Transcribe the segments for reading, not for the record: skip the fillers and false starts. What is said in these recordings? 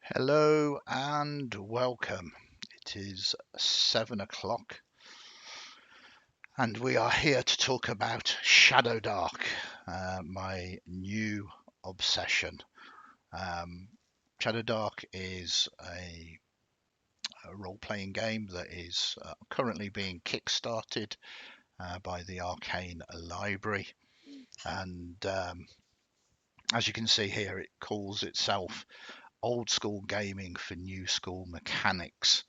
Hello and welcome. It is 7 o'clock and we are here to talk about Shadowdark, my new obsession. Um, Shadowdark is a role-playing game that is currently being kickstarted by the Arcane Library, and as you can see here, it calls itself Old School Gaming for New School Mechanics.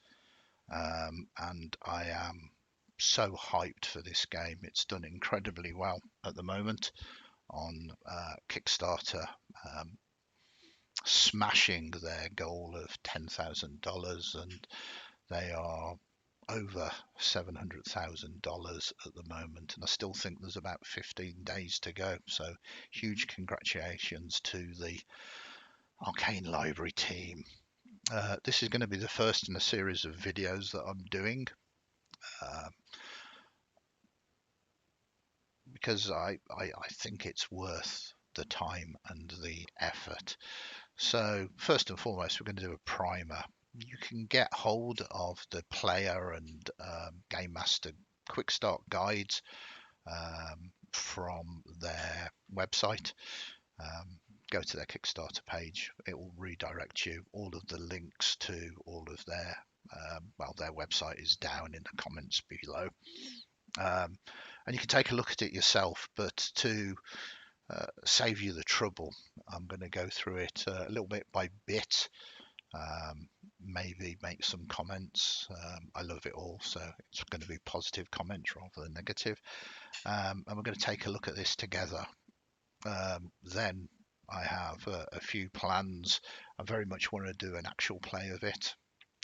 And I am so hyped for this game. It's done incredibly well at the moment on Kickstarter, smashing their goal of $10,000, and they are over $700,000 at the moment, and I still think there's about 15 days to go. So huge congratulations to the Arcane Library team. This is going to be the first in a series of videos that I'm doing, uh, because I think it's worth the time and the effort. So first and foremost, we're going to do a primer. You can get hold of the player and game master quick start guides from their website. Go to their Kickstarter page. It will redirect you. All of the links to all of their their website is down in the comments below. And you can take a look at it yourself, but to save you the trouble, I'm going to go through it a little bit by bit, maybe make some comments. I love it all, so it's going to be positive comments rather than negative. And we're going to take a look at this together. Then I have a few plans. I very much want to do an actual play of it,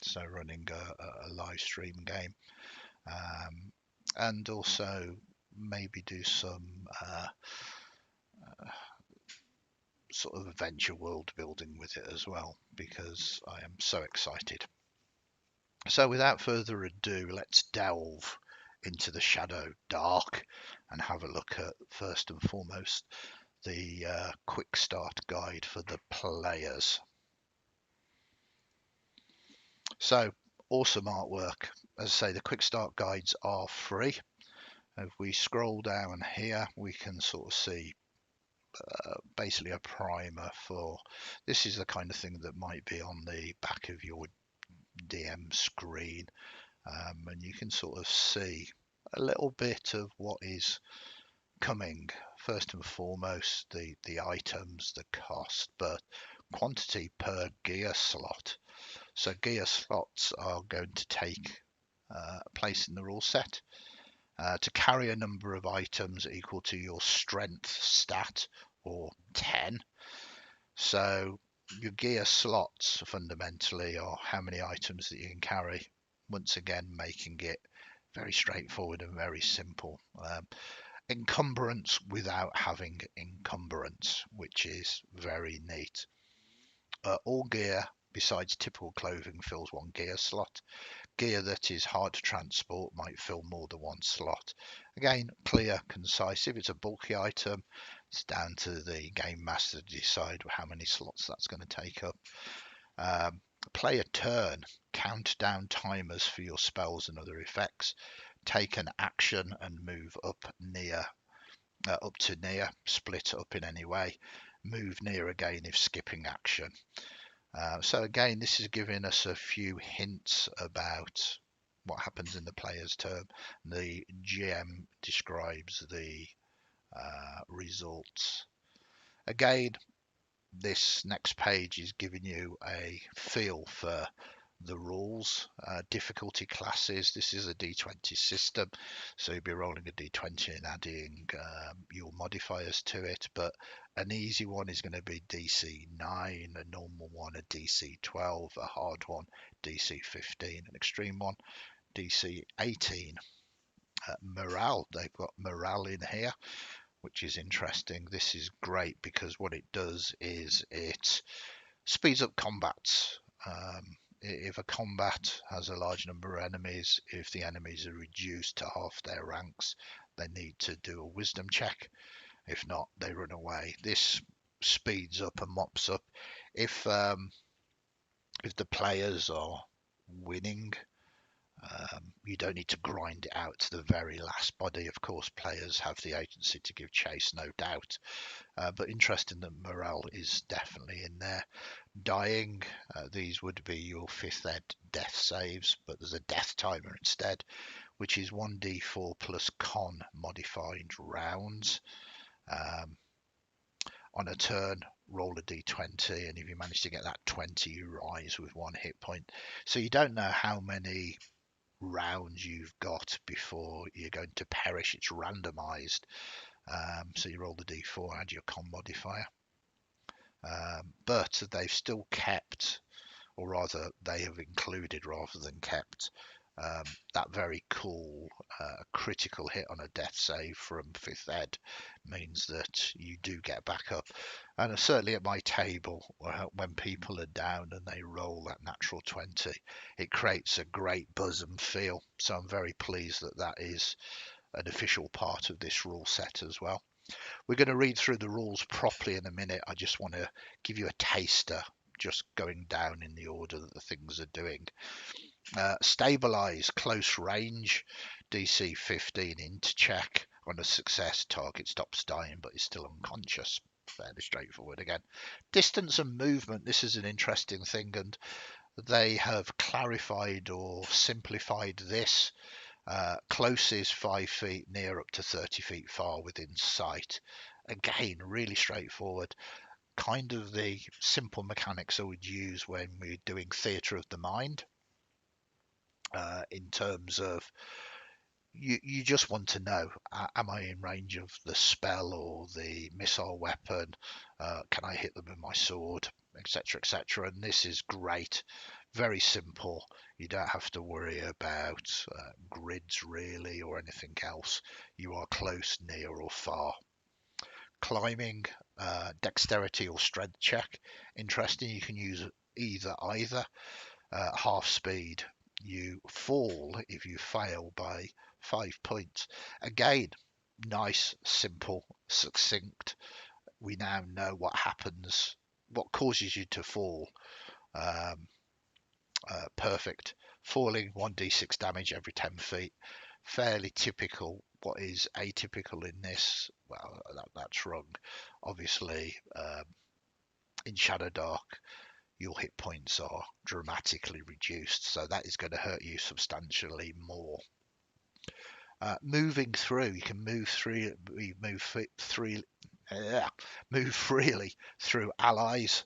so running a live stream game. And also maybe do some sort of adventure world building with it as well, because I am so excited. So without further ado, let's delve into the Shadow Dark and have a look at, first and foremost, the quick start guide for the players. So awesome artwork. As I say, the quick start guides are free. If we scroll down here, we can sort of see basically a primer for, this is the kind of thing that might be on the back of your DM screen, and you can sort of see a little bit of what is coming. First and foremost, the items, the cost, but quantity per gear slot. So gear slots are going to take place in the rule set. To carry a number of items equal to your strength stat, or 10. So your gear slots fundamentally are how many items that you can carry. Once again, making it very straightforward and very simple. Encumbrance without having encumbrance, which is very neat. All gear besides typical clothing fills one gear slot. Gear that is hard to transport might fill more than one slot. Again, clear, concise. If it's a bulky item, it's down to the game master to decide how many slots that's going to take up. Play a turn. Count down timers for your spells and other effects. Take an action and move up to near. Split up in any way. Move near again if skipping action. So again, this is giving us a few hints about what happens in the player's turn. The GM describes the results. Again, this next page is giving you a feel for the rules, difficulty classes. This is a D20 system, so you'll be rolling a D20 and adding your modifiers to it, but an easy one is going to be DC 9, a normal one a DC 12, a hard one DC 15, an extreme one DC 18. Morale, they've got morale in here, which is interesting. This is great because what it does is it speeds up combats. If a combat has a large number of enemies, if the enemies are reduced to half their ranks, they need to do a wisdom check. If not, they run away. This speeds up and mops up. If if the players are winning, you don't need to grind it out to the very last body. Of course, players have the agency to give chase, no doubt. But interesting that morale is definitely in there. Dying, these would be your 5th ed death saves, but there's a death timer instead, which is 1d4 plus con modified rounds. On a turn, roll a d20, and if you manage to get that 20, you rise with 1 hit point. So you don't know how many rounds you've got before you're going to perish. It's randomized. So you roll the d4, add your con modifier. But they've still kept, or rather they have included rather than kept, that very cool critical hit on a death save from 5th ed means that you do get back up. And certainly at my table, when people are down and they roll that natural 20, it creates a great buzz and feel. So I'm very pleased that that is an official part of this rule set as well. We're going to read through the rules properly in a minute. I just want to give you a taster, just going down in the order that the things are doing. Stabilize, close range, DC 15 into check. On a success, target stops dying but is still unconscious. Fairly straightforward again. Distance and movement, this is an interesting thing, and they have clarified or simplified this. Close is 5 feet, near up to 30 feet far within sight. Again, really straightforward. Kind of the simple mechanics I would use when we're doing theatre of the mind. In terms of you just want to know, am I in range of the spell or the missile weapon? Can I hit them with my sword, etc., etc.? And this is great. Very simple. You don't have to worry about grids really or anything else. You are close, near, or far. Climbing, dexterity or strength check. Interesting. You can use either. Half speed. You fall if you fail by 5 points. Again, nice, simple, succinct. We now know what happens, what causes you to fall. Perfect. Falling 1d6 damage every 10 feet. Fairly typical. What is atypical in this? Well, that's wrong. Obviously, in Shadowdark, your hit points are dramatically reduced, so that is going to hurt you substantially more. Moving through, you can move freely through allies.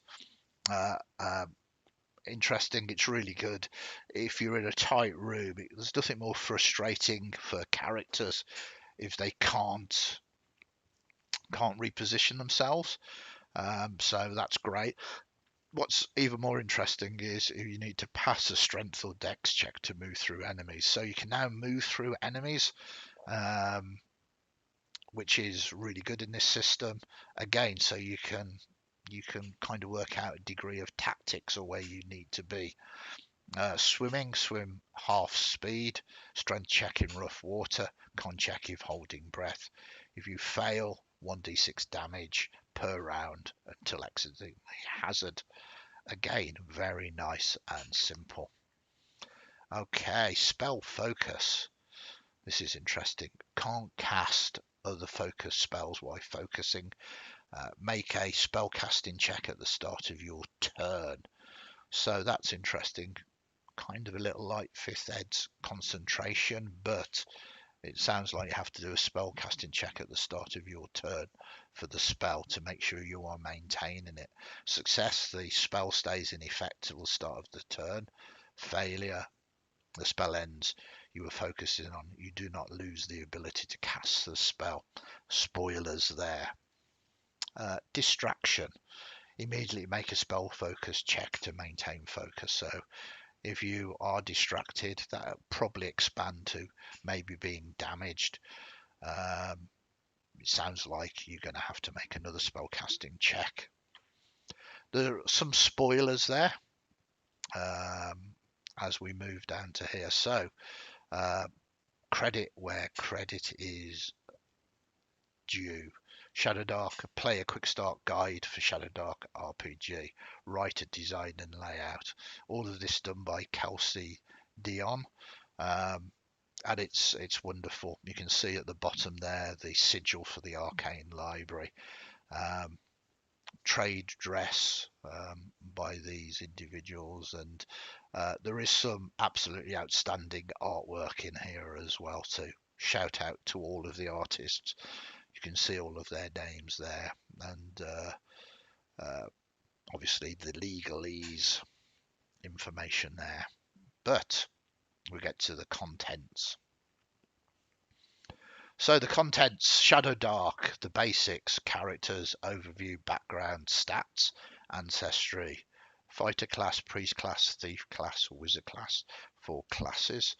Interesting. It's really good if you're in a tight room. There's nothing more frustrating for characters if they can't reposition themselves. So that's great. What's even more interesting is you need to pass a strength or dex check to move through enemies. So you can now move through enemies, which is really good in this system. Again, so you can kind of work out a degree of tactics or where you need to be. Swim half speed, strength check in rough water, con check if holding breath. If you fail, 1d6 damage per round until exiting the hazard. Again, very nice and simple. Okay, spell focus. This is interesting. Can't cast other focus spells while focusing. Make a spell casting check at the start of your turn. So that's interesting. Kind of a little like 5th ed's concentration, but it sounds like you have to do a spell casting check at the start of your turn for the spell to make sure you are maintaining it. Success, the spell stays in effect till the start of the turn. Failure, the spell ends. You were focusing on, you do not lose the ability to cast the spell. Spoilers there. Distraction. Immediately make a spell focus check to maintain focus. So if you are distracted, that'll probably expand to maybe being damaged. It sounds like you're going to have to make another spell casting check. There are some spoilers there as we move down to here. So credit where credit is due. Shadowdark Player Quickstart Guide for Shadowdark RPG, writer, design and layout. All of this done by Kelsey Dion. And it's wonderful. You can see at the bottom there the sigil for the Arcane Library. Trade dress by these individuals, and there is some absolutely outstanding artwork in here as well too. Shout out to all of the artists. You can see all of their names there, and obviously the legalese information there. But we get to the contents. So the contents: Shadowdark, the basics, characters, overview, background, stats, ancestry, fighter class, priest class, thief class, wizard class, 4 classes,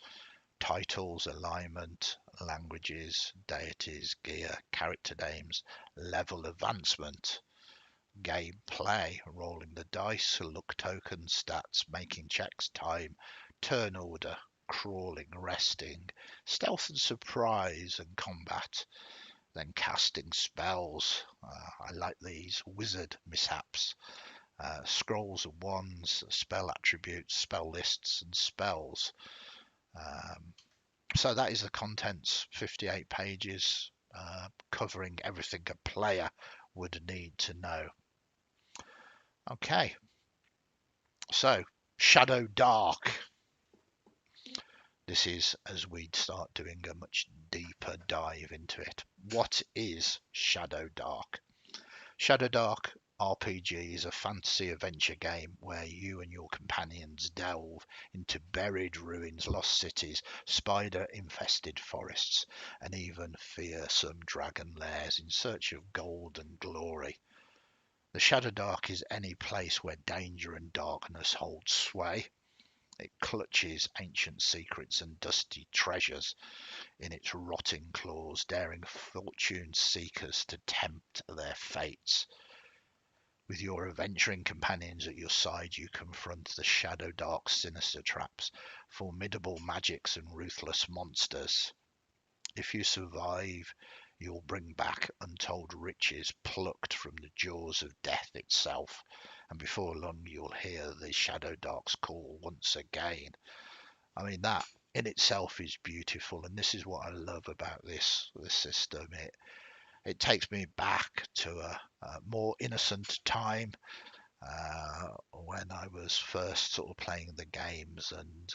titles, alignment, languages, deities, gear, character names, level advancement, gameplay, rolling the dice, look tokens, stats, making checks, time, turn order, crawling, resting, stealth and surprise, and combat. Then casting spells. I like these. Wizard mishaps. Scrolls and wands, spell attributes, spell lists, and spells. So that is the contents, 58 pages, covering everything a player would need to know. Okay, so Shadowdark. This is as we'd start doing a much deeper dive into it. What is Shadowdark? Shadowdark RPG is a fantasy adventure game where you and your companions delve into buried ruins, lost cities, spider-infested forests, and even fearsome dragon lairs in search of gold and glory. The Shadowdark is any place where danger and darkness hold sway. It clutches ancient secrets and dusty treasures in its rotting claws, daring fortune seekers to tempt their fates. With your adventuring companions at your side, you confront the Shadowdark's sinister traps, formidable magics and ruthless monsters. If you survive, you'll bring back untold riches plucked from the jaws of death itself, and before long you'll hear the Shadowdark's call once again. I mean, that in itself is beautiful, and this is what I love about this system. It takes me back to a more innocent time when I was first sort of playing the games, and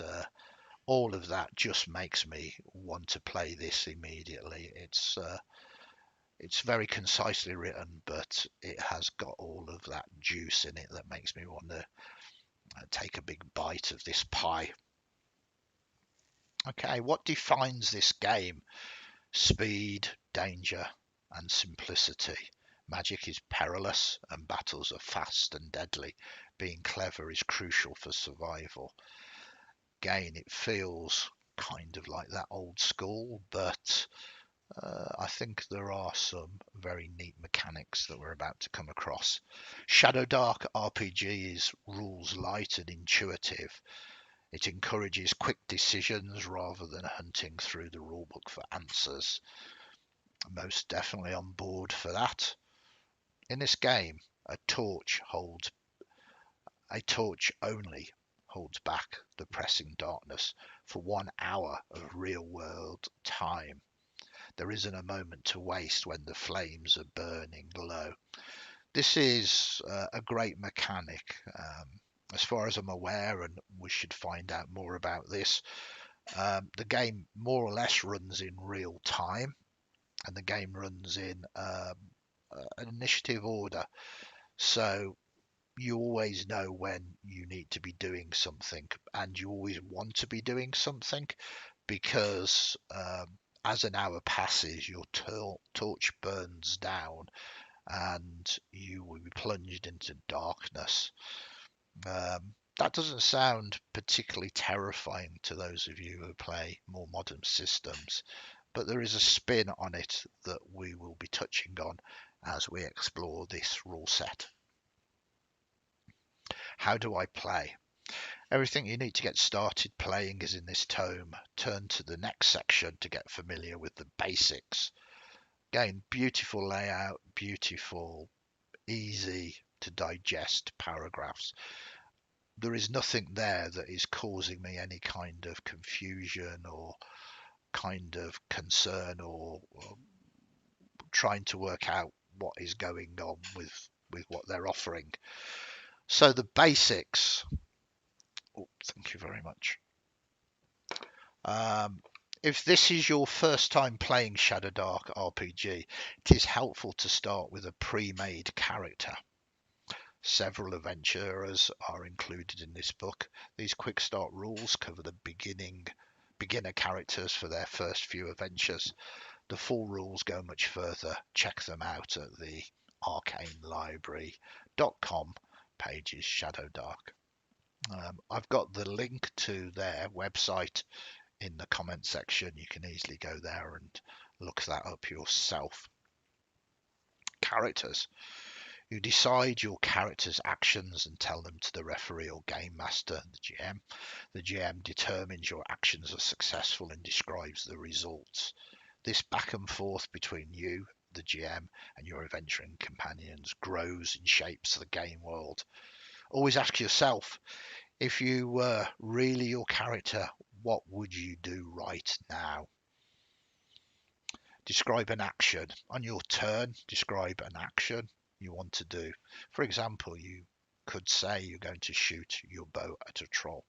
all of that just makes me want to play this immediately. It's very concisely written, but it has got all of that juice in it that makes me want to take a big bite of this pie. Okay, what defines this game? Speed, danger, and simplicity. Magic is perilous and battles are fast and deadly. Being clever is crucial for survival. Again, it feels kind of like that old school, but I think there are some very neat mechanics that we're about to come across. Shadowdark RPG is rules light and intuitive. It encourages quick decisions rather than hunting through the rulebook for answers. Most definitely on board for that. In this game, a torch only holds back the pressing darkness for 1 hour of real-world time. There isn't a moment to waste when the flames are burning low. This is a great mechanic. As far as I'm aware, and we should find out more about this, the game more or less runs in real time, and the game runs in an initiative order. So you always know when you need to be doing something, and you always want to be doing something, because as an hour passes, your torch burns down and you will be plunged into darkness. That doesn't sound particularly terrifying to those of you who play more modern systems, but there is a spin on it that we will be touching on as we explore this rule set. How do I play? Everything you need to get started playing is in this tome. Turn to the next section to get familiar with the basics. Again, beautiful layout, beautiful, easy to digest paragraphs. There is nothing there that is causing me any kind of confusion or kind of concern or trying to work out what is going on with what they're offering. So the basics. Oh, thank you very much. If this is your first time playing Shadowdark RPG, it is helpful to start with a pre-made character. Several adventurers are included in this book. These quick start rules cover the beginner characters for their first few adventures. The full rules go much further. Check them out at the arcanelibrary.com pages Shadowdark. I've got the link to their website in the comment section. You can easily go there and look that up yourself. Characters. You decide your character's actions and tell them to the referee or game master, the GM. The GM determines your actions are successful and describes the results. This back and forth between you, the GM, and your adventuring companions grows and shapes the game world. Always ask yourself, if you were really your character, what would you do right now? Describe an action. On your turn, describe an action you want to do. For example, you could say you're going to shoot your bow at a troll.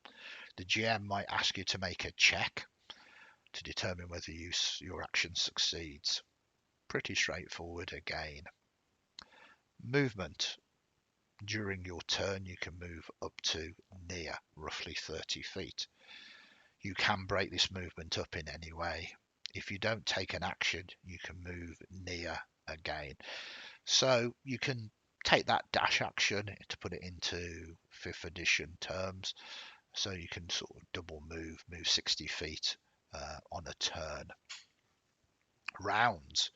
The GM might ask you to make a check to determine whether your action succeeds. Pretty straightforward again. Movement. During your turn, you can move up to near, roughly 30 feet. You can break this movement up in any way. If you don't take an action, you can move near again. So you can take that dash action to put it into 5th edition terms. So you can sort of double move 60 feet on a turn. Rounds.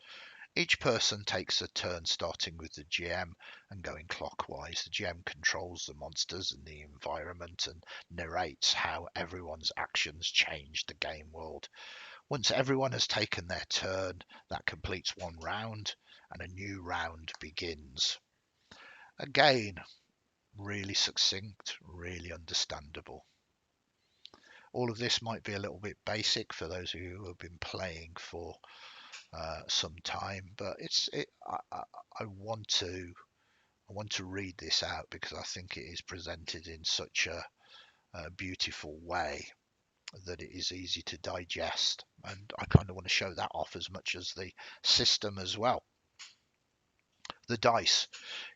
Each person takes a turn starting with the GM and going clockwise. The GM controls the monsters and the environment and narrates how everyone's actions change the game world. Once everyone has taken their turn, that completes one round and a new round begins. Again, really succinct, really understandable. All of this might be a little bit basic for those of you who have been playing for some time, but I want to read this out because I think it is presented in such a beautiful way that it is easy to digest, and I kind of want to show that off as much as the system as well. The dice.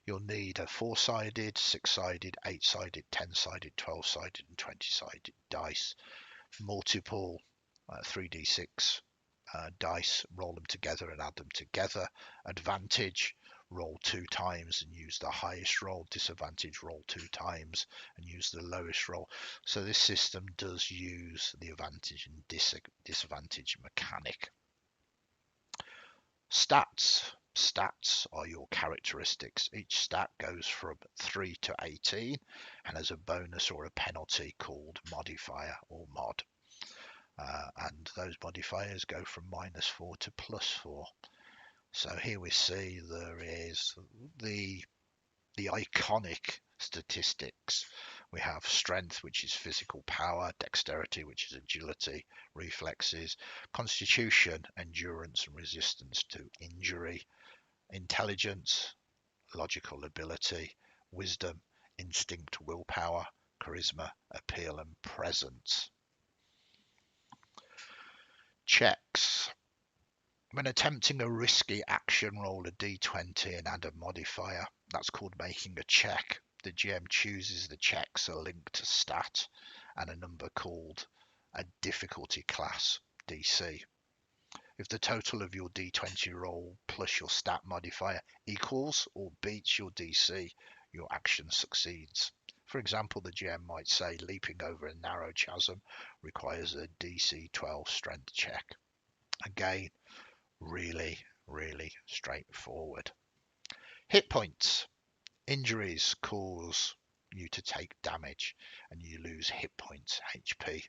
You'll need a 4-sided, 6-sided, 8-sided, 10-sided, 12-sided and 20-sided dice. Multiple 3d6 dice, roll them together and add them together. Advantage, roll 2 times and use the highest roll. Disadvantage, roll 2 times and use the lowest roll. So this system does use the advantage and disadvantage mechanic. Stats. Stats are your characteristics. Each stat goes from 3 to 18 and has a bonus or a penalty called modifier or mod. And those modifiers go from -4 to +4. So here we see there is the iconic statistics. We have strength, which is physical power, dexterity, which is agility, reflexes, constitution, endurance and resistance to injury, intelligence, logical ability, wisdom, instinct, willpower, charisma, appeal and presence. Checks. When attempting a risky action, roll a d20 and add a modifier. That's called making a check. The GM chooses the checks a linked stat and a number called a difficulty class, DC. If the total of your d20 roll plus your stat modifier equals or beats your DC, your action succeeds. For example, the GM might say leaping over a narrow chasm requires a DC 12 strength check. Again, really straightforward. Hit points. Injuries cause you to take damage and you lose hit points, HP.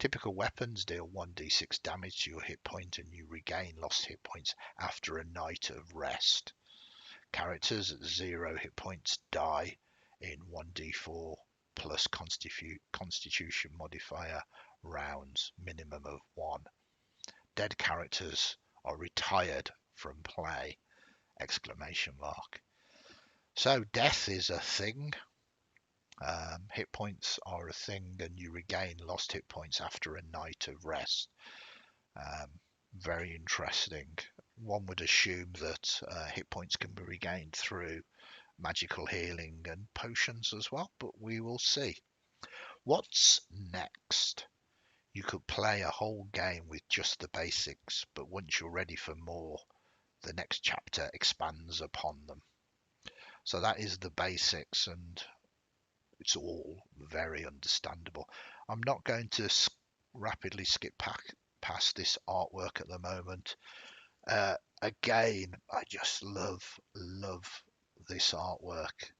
Typical weapons deal 1d6 damage to your hit point, and you regain lost hit points after a night of rest. Characters at 0 hit points die in 1d4 plus constitution modifier rounds, minimum of 1. Dead characters are retired from play! Exclamation mark. So death is a thing. Hit points are a thing, and you regain lost hit points after a night of rest. Very interesting. One would assume that hit points can be regained through magical healing and potions as well, but we will see. What's next? You could play a whole game with just the basics, but once you're ready for more, the next chapter expands upon them. So that is the basics, and it's all very understandable. I'm not going to rapidly skip past this artwork at the moment. Again, I just love this artwork.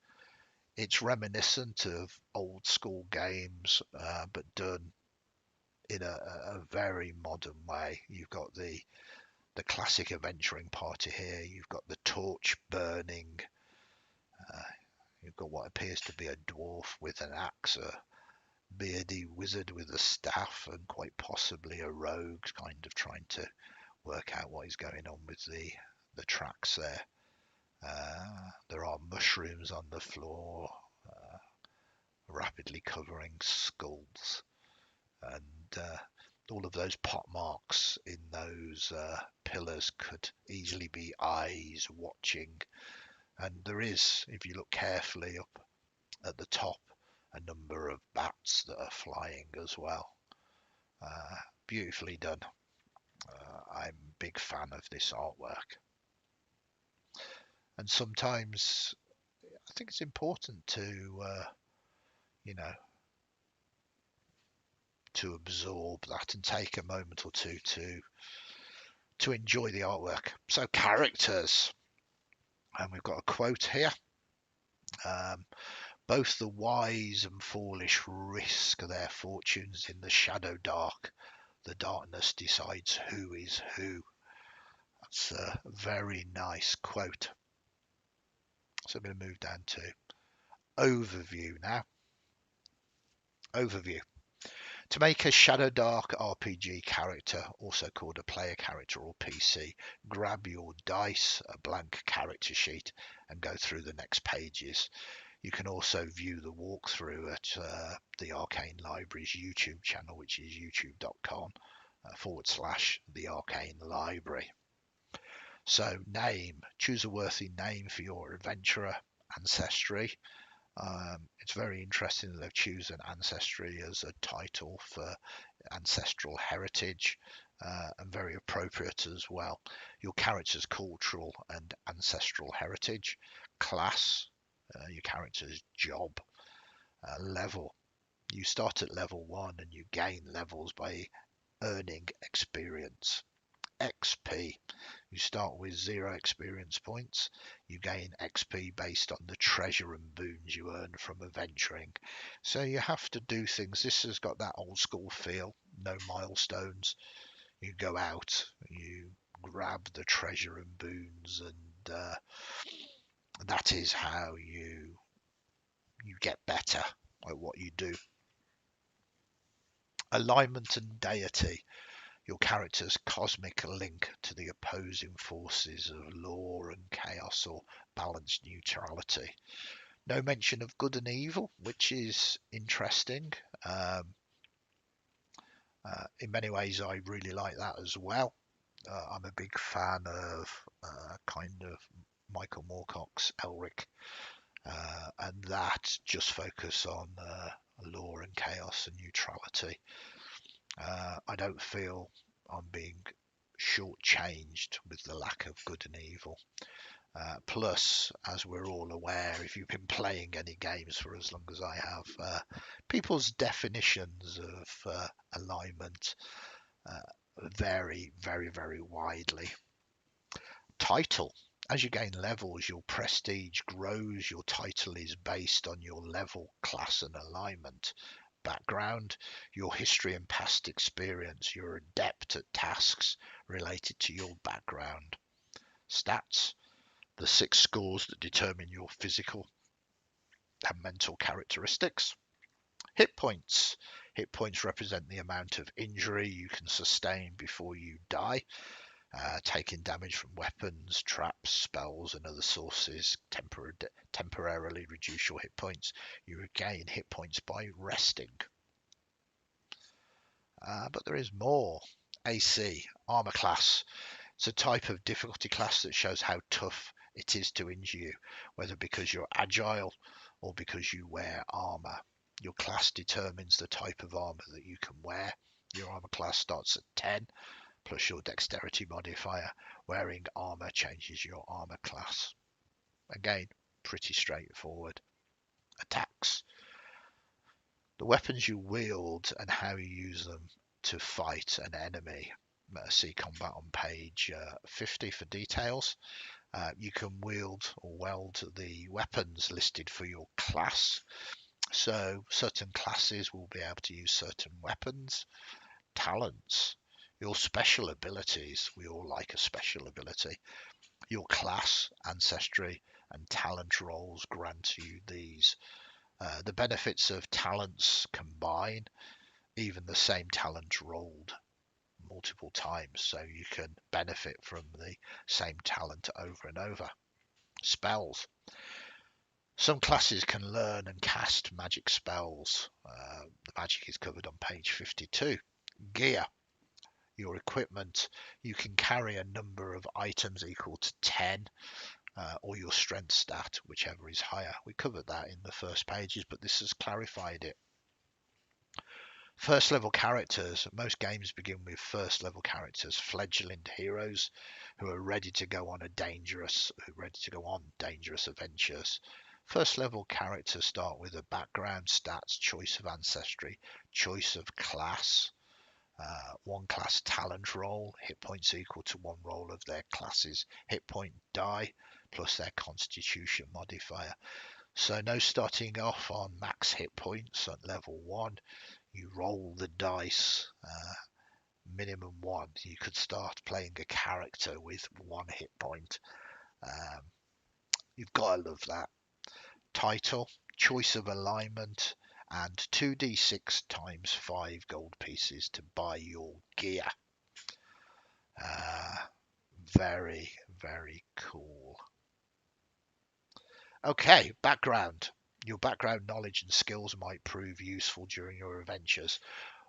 It's reminiscent of old school games, but done in a very modern way. You've got the classic adventuring party here. You've got the torch burning. You've got what appears to be a dwarf with an axe, a beardy wizard with a staff, and quite possibly a rogue kind of trying to work out what is going on with the tracks there. There are mushrooms on the floor, rapidly covering skulls, and all of those pot marks in those pillars could easily be eyes watching. And there is, if you look carefully up at the top, a number of bats that are flying as well. Beautifully done. I'm a big fan of this artwork. And sometimes I think it's important to, to absorb that and take a moment or two to enjoy the artwork. So characters, and we've got a quote here. Both the wise and foolish risk their fortunes in the shadow dark. The darkness decides who is who. That's a very nice quote. So I'm going to move down to overview now. Overview. To make a Shadowdark RPG character, also called a player character or PC, grab your dice, a blank character sheet, and go through the next pages. You can also view the walkthrough at the Arcane Library's YouTube channel, which is youtube.com/the Arcane Library. So name, choose a worthy name for your adventurer ancestry. It's very interesting that they've chosen ancestry as a title for ancestral heritage, and very appropriate as well. Your character's cultural and ancestral heritage. Class, your character's job. Level, you start at level 1 and you gain levels by earning experience. XP, you start with 0 experience points. You gain XP based on the treasure and boons you earn from adventuring. So you have to do things. This has got that old school feel, no milestones. You go out, you grab the treasure and boons, and that is how you get better at what you do. Alignment and deity. Your character's cosmic link to the opposing forces of law and chaos or balanced neutrality. No mention of good and evil, which is interesting. In many ways, I really like that as well. I'm a big fan of kind of Michael Moorcock's Elric, and that just focus on law and chaos and neutrality. I don't feel I'm being shortchanged with the lack of good and evil. Plus, as we're all aware, if you've been playing any games for as long as I have, people's definitions of alignment vary very, very widely. Title. As you gain levels, your prestige grows. Your title is based on your level, class, and alignment. background, your history and past experience. You're adept at tasks related to your background. Stats, the 6 scores that determine your physical and mental characteristics. Hit points. Hit points represent the amount of injury you can sustain before you die. Taking damage from weapons, traps, spells, and other sources temporarily reduce your hit points. You regain hit points by resting. But there is more. AC, armor class. It's a type of difficulty class that shows how tough it is to injure you, whether because you're agile or because you wear armor. Your class determines the type of armor that you can wear. Your armor class starts at 10, plus your dexterity modifier. Wearing armor changes your armor class. Again, pretty straightforward. Attacks. The weapons you wield and how you use them to fight an enemy. See combat on page 50 for details. You can wield or weld the weapons listed for your class. So certain classes will be able to use certain weapons. Talents. Your special abilities. We all like a special ability. Your class, ancestry, and talent roles grant you these. The benefits of talents combine. Even the same talent rolled multiple times, so you can benefit from the same talent over and over. Spells. Some classes can learn and cast magic spells. The magic is covered on page 52. Gear. Your equipment. You can carry a number of items equal to 10, or your strength stat, whichever is higher. We covered that in the first pages, but this has clarified it. First level characters. Most games begin with first level characters, fledgling heroes who are ready to go on dangerous adventures. First level characters start with a background, stats, choice of ancestry, choice of class, one class talent roll, hit points equal to one roll of their class's hit point die, plus their constitution modifier. So no starting off on max hit points at level 1. You roll the dice, minimum 1. You could start playing a character with 1 hit point. You've got to love that. Title, choice of alignment, and 2d6 times 5 gold pieces to buy your gear. Very, very cool. Okay, background. Your background knowledge and skills might prove useful during your adventures.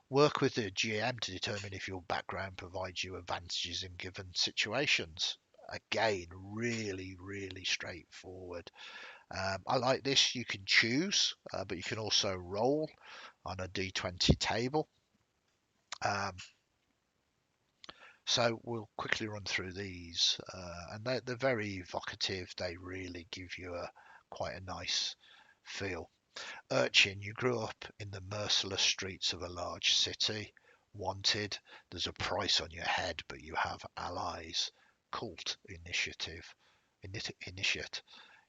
Work with the GM to determine if your background provides you advantages in given situations. Again, really, really straightforward. I like this. You can choose, but you can also roll on a D20 table. So we'll quickly run through these, and they're very evocative. They really give you quite a nice feel. Urchin, you grew up in the merciless streets of a large city. Wanted, there's a price on your head, but you have allies. Cult initiate.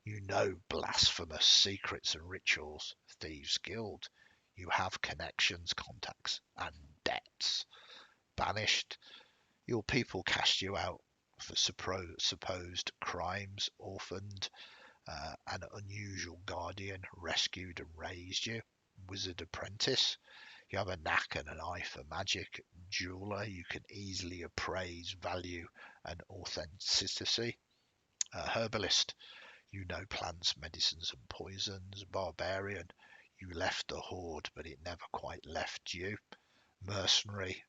You know blasphemous secrets and rituals. Thieves Guild. You have connections, contacts, and debts. Banished. Your people cast you out for supposed crimes. Orphaned. An unusual guardian rescued and raised you. Wizard apprentice. You have a knack and an eye for magic. Jeweler. You can easily appraise value and authenticity. Herbalist. You know plants, medicines, and poisons. Barbarian. You left the horde, but it never quite left you. Mercenary.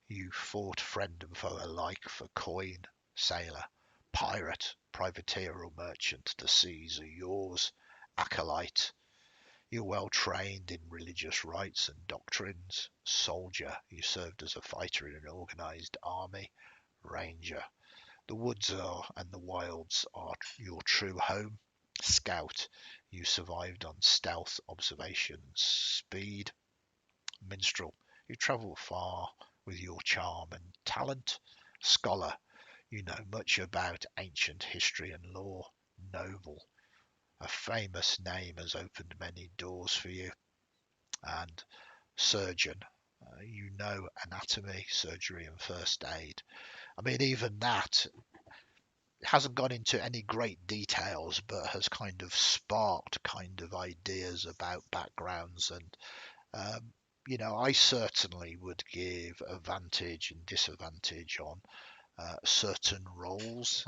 You fought friend and foe alike for coin. Sailor. Pirate, privateer, or merchant. The seas are yours. Acolyte. You're well trained in religious rites and doctrines. Soldier. You served as a fighter in an organized army. Ranger. The woods and the wilds are your true home. Scout. You survived on stealth, observation, speed. Minstrel. You travel far with your charm and talent. Scholar. You know much about ancient history and lore. Noble. A famous name has opened many doors for you. and surgeon. You know anatomy, surgery, and first aid. I mean, even that hasn't gone into any great details, but has kind of sparked kind of ideas about backgrounds. And I certainly would give advantage and disadvantage on certain roles.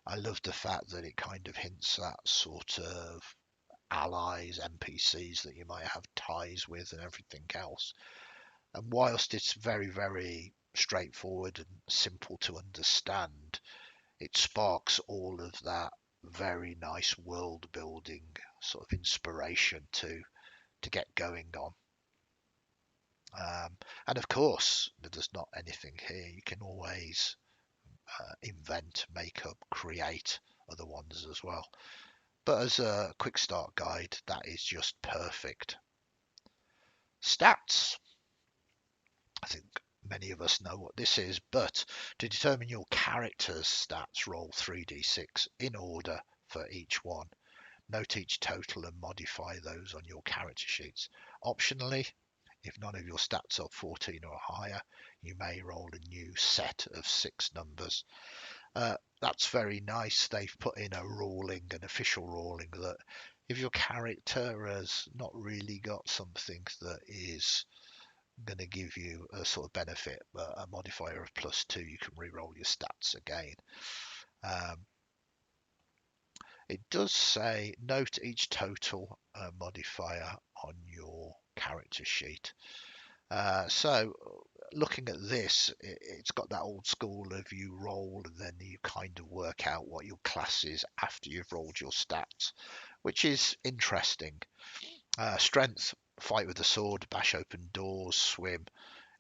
I love the fact that it kind of hints at sort of allies, NPCs that you might have ties with, and everything else. And whilst it's very, very straightforward and simple to understand, it sparks all of that very nice world building sort of inspiration to get going on. And of course, there's not anything here. You can always invent, make up, create other ones as well. But as a quick start guide, that is just perfect. Stats. I think many of us know what this is, but to determine your character's stats, roll 3d6 in order for each one. Note each total and modify those on your character sheets. Optionally, if none of your stats are 14 or higher, you may roll a new set of 6 numbers. That's very nice. They've put in a ruling, an official ruling, that if your character has not really got something that is going to give you a sort of benefit, a modifier of +2, you can re-roll your stats again. It does say note each total modifier on your character sheet. So looking at this, it's got that old school of you roll and then you kind of work out what your class is after you've rolled your stats, which is interesting. Strength, fight with a sword, bash open doors, swim.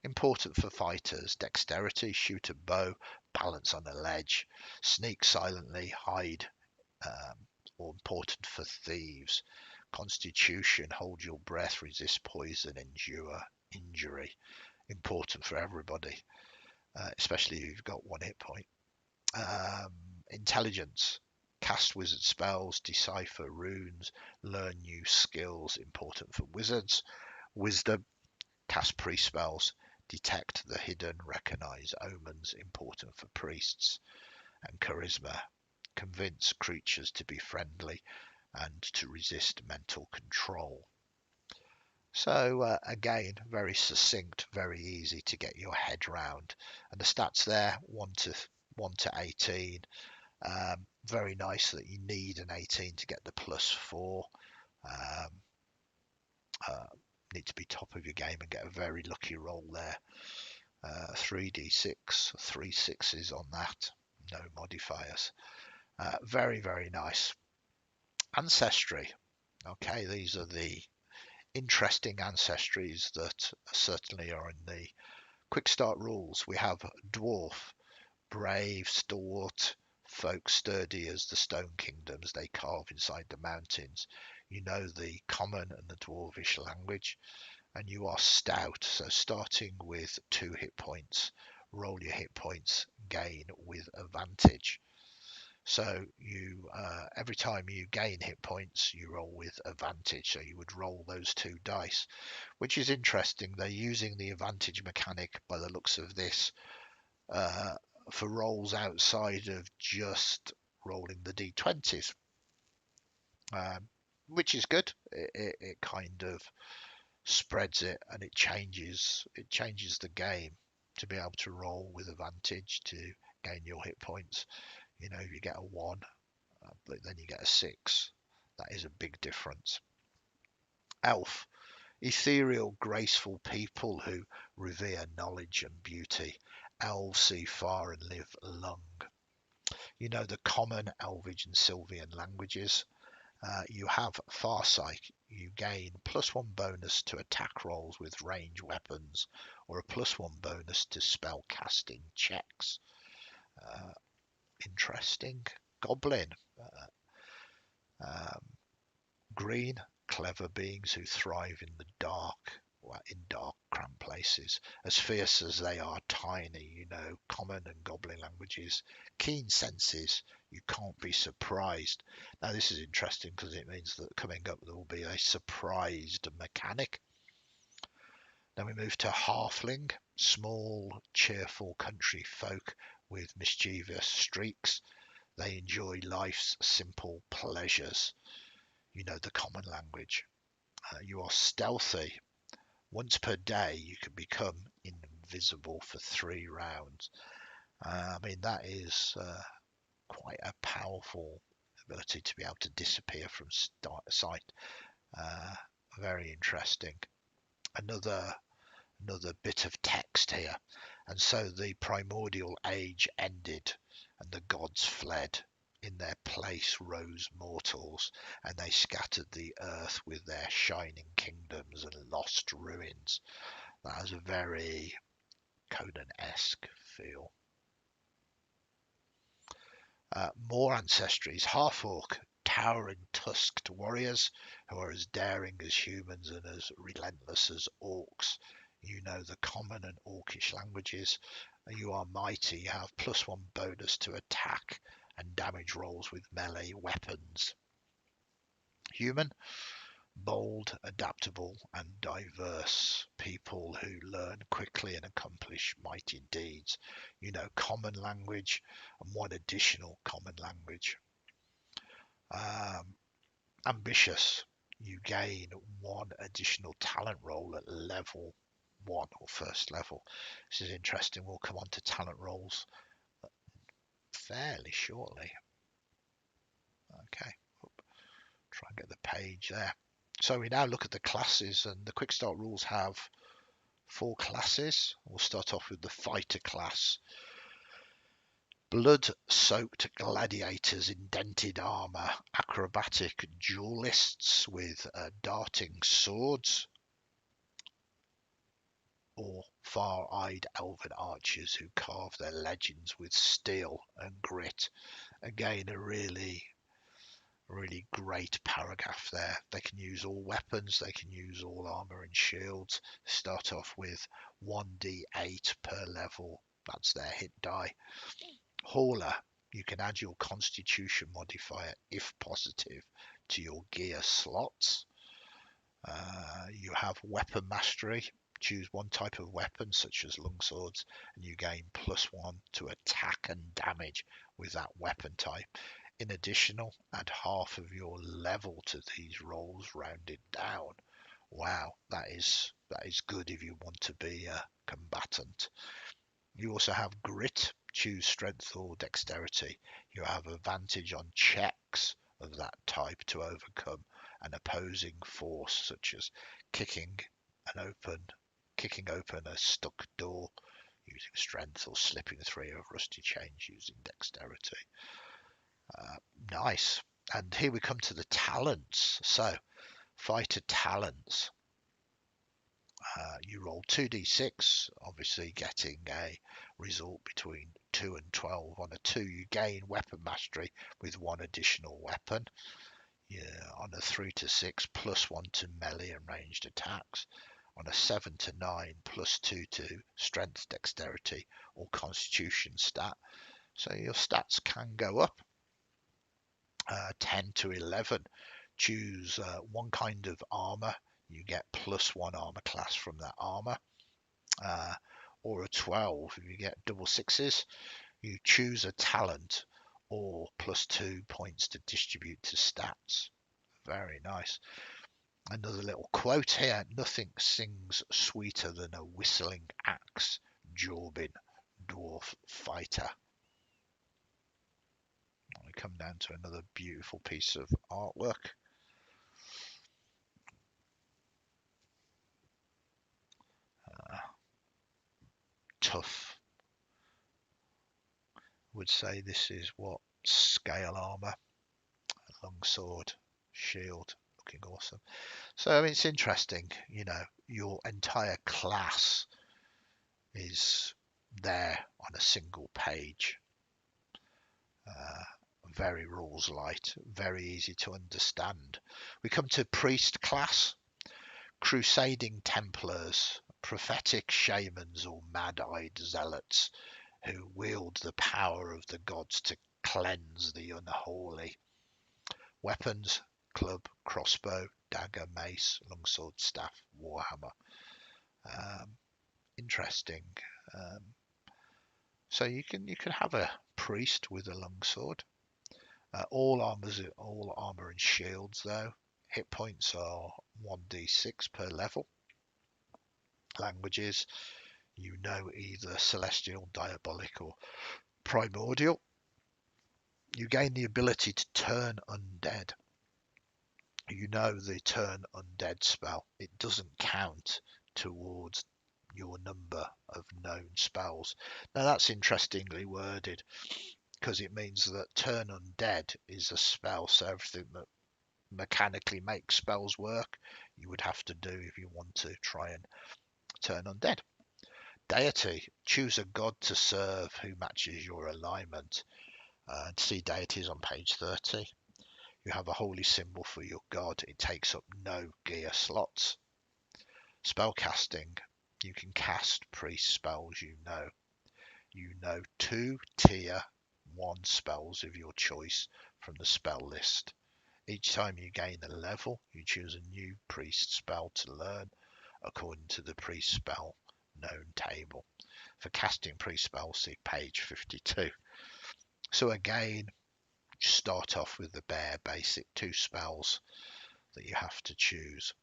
Important for fighters. Dexterity, shoot a bow, balance on a ledge, sneak silently, hide. Or important for thieves. Constitution, hold your breath, resist poison, endure injury. Important for everybody, especially if you've got 1 hit point. Intelligence, cast wizard spells, decipher runes, learn new skills. Important for wizards. Wisdom, cast priest spells, detect the hidden, recognize omens. Important for priests. And charisma, convince creatures to be friendly and to resist mental control. So again, very succinct, very easy to get your head round. And the stats there, 1 to 18. Very nice that you need an 18 to get the +4. Need to be top of your game and get a very lucky roll there. 3d6, 3 6s on that, no modifiers. Very, very nice. Ancestry. Okay, these are the interesting ancestries that certainly are in the quick start rules. We have dwarf, brave, stalwart, folk sturdy as the stone kingdoms they carve inside the mountains. You know the common and the dwarvish language, and you are stout. So starting with 2 hit points, roll your hit points, gain with advantage. So you every time you gain hit points, you roll with advantage. So you would roll those 2 dice, which is interesting. They're using the advantage mechanic by the looks of this for rolls outside of just rolling the d20s, which is good. It kind of spreads it and it changes the game to be able to roll with advantage to gain your hit points. You know, if you get a 1, but then you get a 6, that is a big difference. Elf, ethereal, graceful people who revere knowledge and beauty. Elves see far and live long. You know the common, Elvish and Sylvian languages. You have Farsight. You gain +1 bonus to attack rolls with range weapons, or a +1 bonus to spell casting checks. Interesting. Goblin. Green, clever beings who thrive in the dark, in dark, cramped places. As fierce as they are tiny, you know, common and goblin languages. Keen senses, you can't be surprised. Now, this is interesting because it means that coming up there will be a surprised mechanic. Then we move to halfling, small, cheerful country folk with mischievous streaks. They enjoy life's simple pleasures. You know the common language. You are stealthy. Once per day, you can become invisible for 3 rounds. I mean, that is quite a powerful ability to be able to disappear from sight. Very interesting. Another bit of text here. And so the primordial age ended, and the gods fled. In their place rose mortals, and they scattered the earth with their shining kingdoms and lost ruins. That has a very Conan-esque feel. More ancestries, half-orc, towering tusked warriors who are as daring as humans and as relentless as orcs. You know the common and orcish languages. You are mighty. You have +1 bonus to attack and damage rolls with melee weapons. Human, bold, adaptable, and diverse. People who learn quickly and accomplish mighty deeds. You know common language and 1 additional common language. Ambitious. You gain 1 additional talent roll at level 1 or first level. This is interesting. We'll come on to talent rolls fairly shortly. Okay, try and get the page there. So we now look at the classes, and the quick start rules have 4 classes. We'll start off with the fighter class. Blood-soaked gladiators in dented armor, acrobatic duelists with darting swords, or far-eyed elven archers who carve their legends with steel and grit. Again, a really great paragraph there. They can use all weapons, they can use all armor and shields. Start off with 1d8 per level. That's their hit die. Hauler, you can add your constitution modifier, if positive, to your gear slots. You have weapon mastery. Choose 1 type of weapon, such as longswords, and you gain +1 to attack and damage with that weapon type. In addition, add half of your level to these rolls, rounded down. Wow, that is good if you want to be a combatant. You also have grit. Choose strength or dexterity. You have advantage on checks of that type to overcome an opposing force, such as kicking open a stuck door using strength, or slipping through a rusty chains using dexterity. Nice. And here we come to the talents. So, fighter talents. You roll 2d6, obviously getting a result between 2 and 12. On a 2, you gain weapon mastery with 1 additional weapon. On a 3 to 6, +1 to melee and ranged attacks. On a 7 to 9, +2 to strength, dexterity, or constitution stat. So your stats can go up. 10 to 11, choose 1 kind of armor. You get +1 armor class from that armor. Or a 12, if you get double 6s, you choose a talent or +2 points to distribute to stats. Very nice. Another little quote here: nothing sings sweeter than a whistling axe, Jorbin, dwarf fighter. We come down to another beautiful piece of artwork. Tough. Would say this is what scale armor, longsword, shield, looking awesome. So I mean, it's interesting. Your entire class is there on a single page. Very rules light, very easy to understand. We come to priest class. Crusading Templars, prophetic shamans, or mad-eyed zealots who wield the power of the gods to cleanse the unholy. Weapons: club, crossbow, dagger, mace, longsword, staff, warhammer. Interesting. Um, so you can have a priest with a longsword. All armor and shields though. Hit points are 1d6 per level. Languages, you know, either celestial, diabolic, or primordial. You gain the ability to turn undead. You know the turn undead spell. It doesn't count towards your number of known spells. Now that's interestingly worded because it means that turn undead is a spell, so everything that mechanically makes spells work you would have to do if you want to try and turn undead. Deity, choose a god to serve who matches your alignment. See deities on page 30. You have a holy symbol for your god. It takes up no gear slots. Spellcasting, you can cast priest spells you know. You know 2 tier 1 spells of your choice from the spell list. Each time you gain a level, you choose a new priest spell to learn according to the priest spell known table. For casting priest spells, see page 52. So again, start off with the bare basic 2 spells that you have to choose.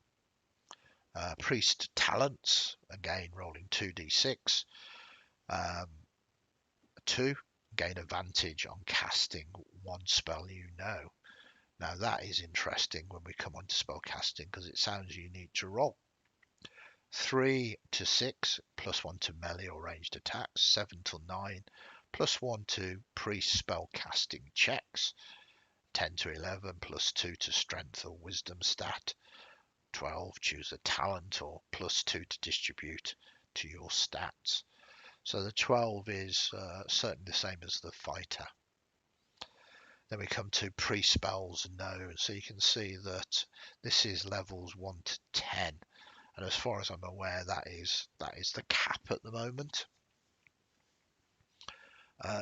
Priest talents, again rolling 2d6. 2, gain advantage on casting 1 spell you know. Now that is interesting when we come on to spell casting because it sounds you need to roll. 3 to 6, plus 1 to melee or ranged attacks. 7 to 9, plus 1 to priest spell casting checks. 10 to 11, plus 2 to strength or wisdom stat. 12, choose a talent or plus 2 to distribute to your stats. So the 12 is certainly the same as the fighter. Then we come to pre-spells known. So you can see that this is levels 1 to 10. And as far as I'm aware, that is the cap at the moment.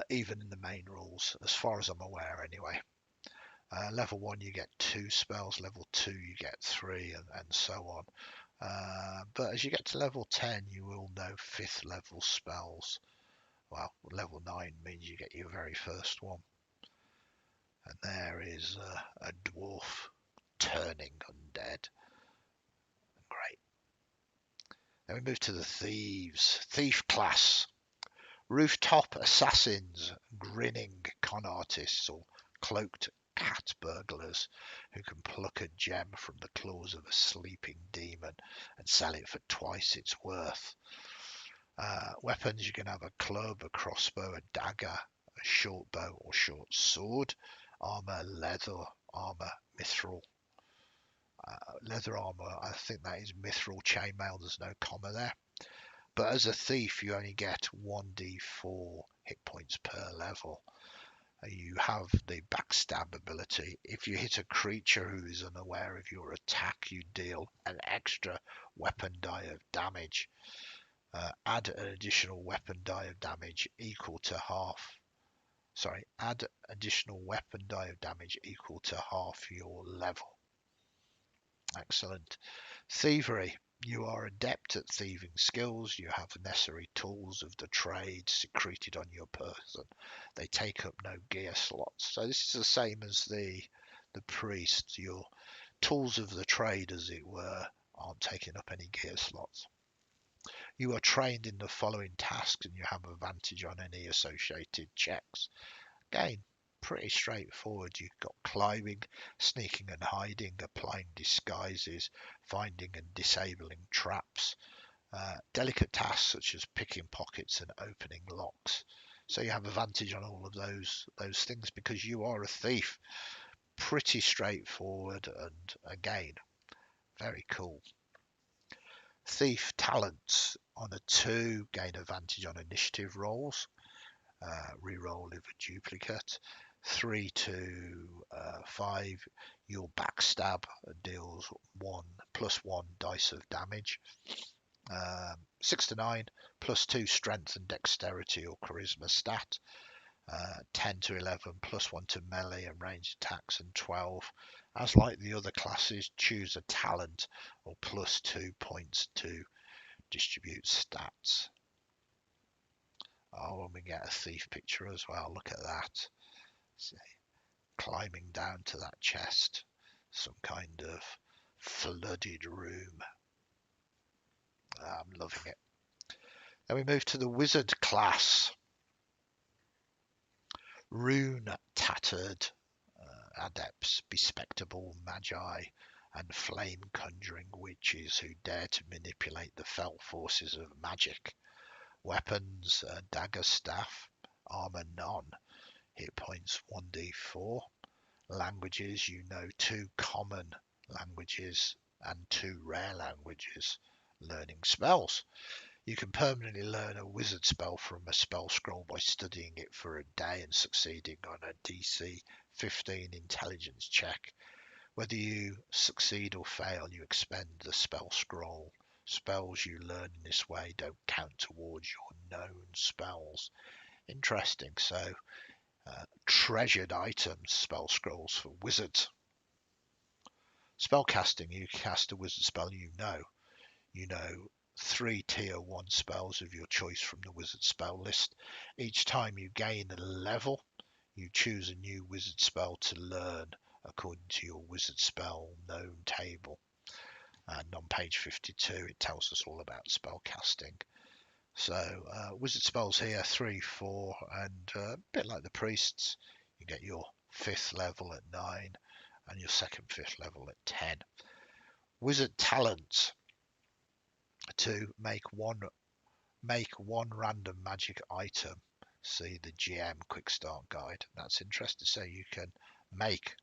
Even in the main rules, as far as I'm aware anyway. Level 1 you get 2 spells, level 2 you get 3, and so on. But as you get to level 10, you will know 5th level spells. Well, level 9 means you get your very first one. And there is a dwarf turning undead. Great. Then we move to the thieves. Thief class. Rooftop assassins, grinning con artists, or cloaked cat burglars who can pluck a gem from the claws of a sleeping demon and sell it for twice its worth. Weapons, you can have a club, a crossbow, a dagger, a short bow or short sword. Armor, leather armor, mithril. Leather armor, I think that is mithril chainmail, there's no comma there. But as a thief, you only get 1d4 hit points per level. You have the backstab ability. If you hit a creature who is unaware of your attack, you deal an extra weapon die of damage. Add an additional weapon die of damage equal to half. Add additional weapon die of damage equal to half your level. Excellent. Thievery. You are adept at thieving skills. You have the necessary tools of the trade secreted on your person. They take up no gear slots. So this is the same as the priest. Your tools of the trade, as it were, aren't taking up any gear slots. You are trained in the following tasks and you have advantage on any associated checks. Again, pretty straightforward. You've got climbing, sneaking and hiding, applying disguises, finding and disabling traps, delicate tasks such as picking pockets and opening locks. So you have advantage on all of those things because you are a thief. Pretty straightforward and again, very cool. Thief talents. On a 2, gain advantage on initiative rolls. Reroll if a duplicate. 3 to 5, your backstab deals 1 plus 1 dice of damage. 6 to 9, plus 2 strength and dexterity or charisma stat. 10 to 11, plus 1 to melee and ranged attacks. And 12, as like the other classes, choose a talent or plus 2 points to distribute stats. Oh, and we get a thief picture as well. Look at that. See, climbing down to that chest. Some kind of flooded room. I'm loving it. Then we move to the wizard class. Rune tattered adepts, bespectable magi, and flame conjuring witches who dare to manipulate the fell forces of magic. Weapons, dagger staff, armor none, hit points 1d4. Languages, you know 2 common languages and 2 rare languages. Learning spells. You can permanently learn a wizard spell from a spell scroll by studying it for a day and succeeding on a DC 15 intelligence check. Whether you succeed or fail, you expend the spell scroll. Spells you learn in this way don't count towards your known spells. Interesting. So, treasured items, spell scrolls for wizards. Spellcasting, you cast a wizard spell you know. You know 3 tier 1 spells of your choice from the wizard spell list. Each time you gain a level, you choose a new wizard spell to learn according to your wizard spell known table. And on page 52 it tells us all about spell casting. So wizard spells here 3, 4, and a bit like the priests, you get your 5th level at 9 and your 2nd, 5th level at 10. Wizard talents. To make one random magic item. See the GM Quickstart guide. That's interesting. So you can make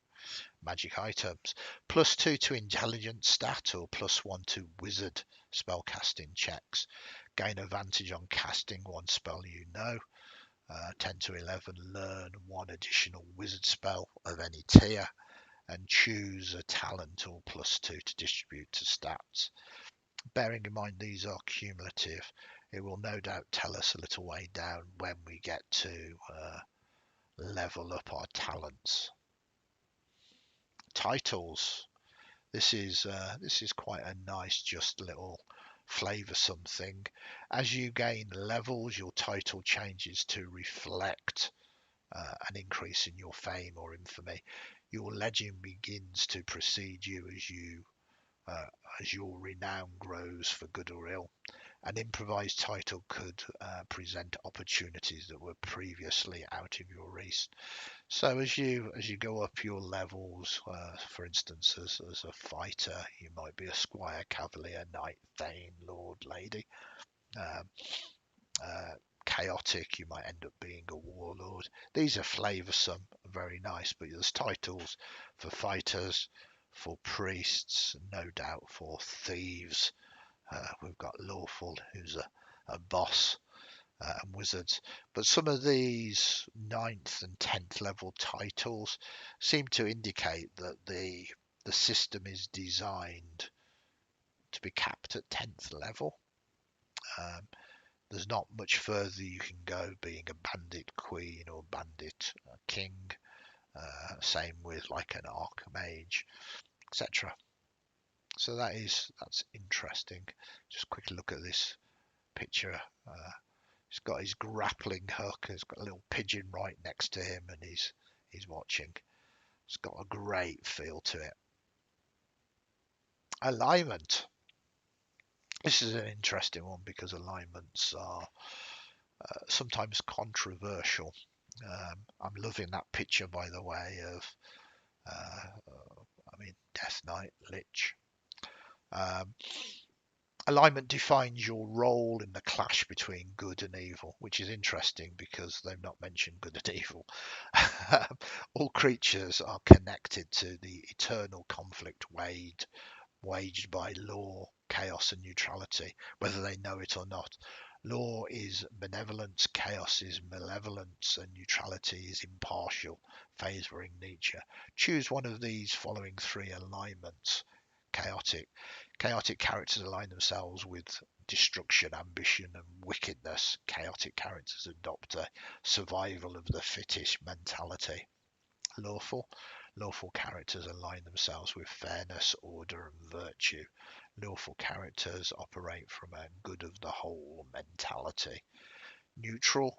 magic items. +2 to intelligence stat or +1 to wizard spellcasting checks. Gain advantage on casting one spell you know. 10 to 11, learn one additional wizard spell of any tier and choose a talent or +2 to distribute to stats. Bearing in mind these are cumulative, it will no doubt tell us a little way down when we get to level up our talents. Titles. This is quite a nice, just little flavoursome thing. As you gain levels, your title changes to reflect an increase in your fame or infamy. Your legend begins to precede you as your renown grows for good or ill. An improvised title could present opportunities that were previously out of your reach. So as you go up your levels, for instance, as a fighter, you might be a squire, cavalier, knight, thane, lord, lady. Chaotic, you might end up being a warlord. These are flavoursome, very nice, but there's titles for fighters, for priests, no doubt for thieves. We've got lawful, who's a boss, and wizards. But some of these 9th and 10th level titles seem to indicate that the system is designed to be capped at 10th level. There's not much further you can go, being a bandit queen or bandit king. Same with like an archmage, etc. So that's interesting. Just quickly look at this picture. He's got his grappling hook. He's got a little pigeon right next to him, and he's watching. It's got a great feel to it. Alignment. This is an interesting one because alignments are sometimes controversial. I'm loving that picture, by the way, of Death Knight Lich. Alignment defines your role in the clash between good and evil, which is interesting because they've not mentioned good and evil. All creatures are connected to the eternal conflict waged by law, chaos, and neutrality, whether they know it or not. Law is benevolence, chaos is malevolence, and neutrality is impartial, favouring nature. Choose one of these following 3 alignments. Chaotic. Chaotic characters align themselves with destruction, ambition, and wickedness. Chaotic characters adopt a survival of the fittest mentality. Lawful. Lawful characters align themselves with fairness, order, and virtue. Lawful characters operate from a good of the whole mentality. Neutral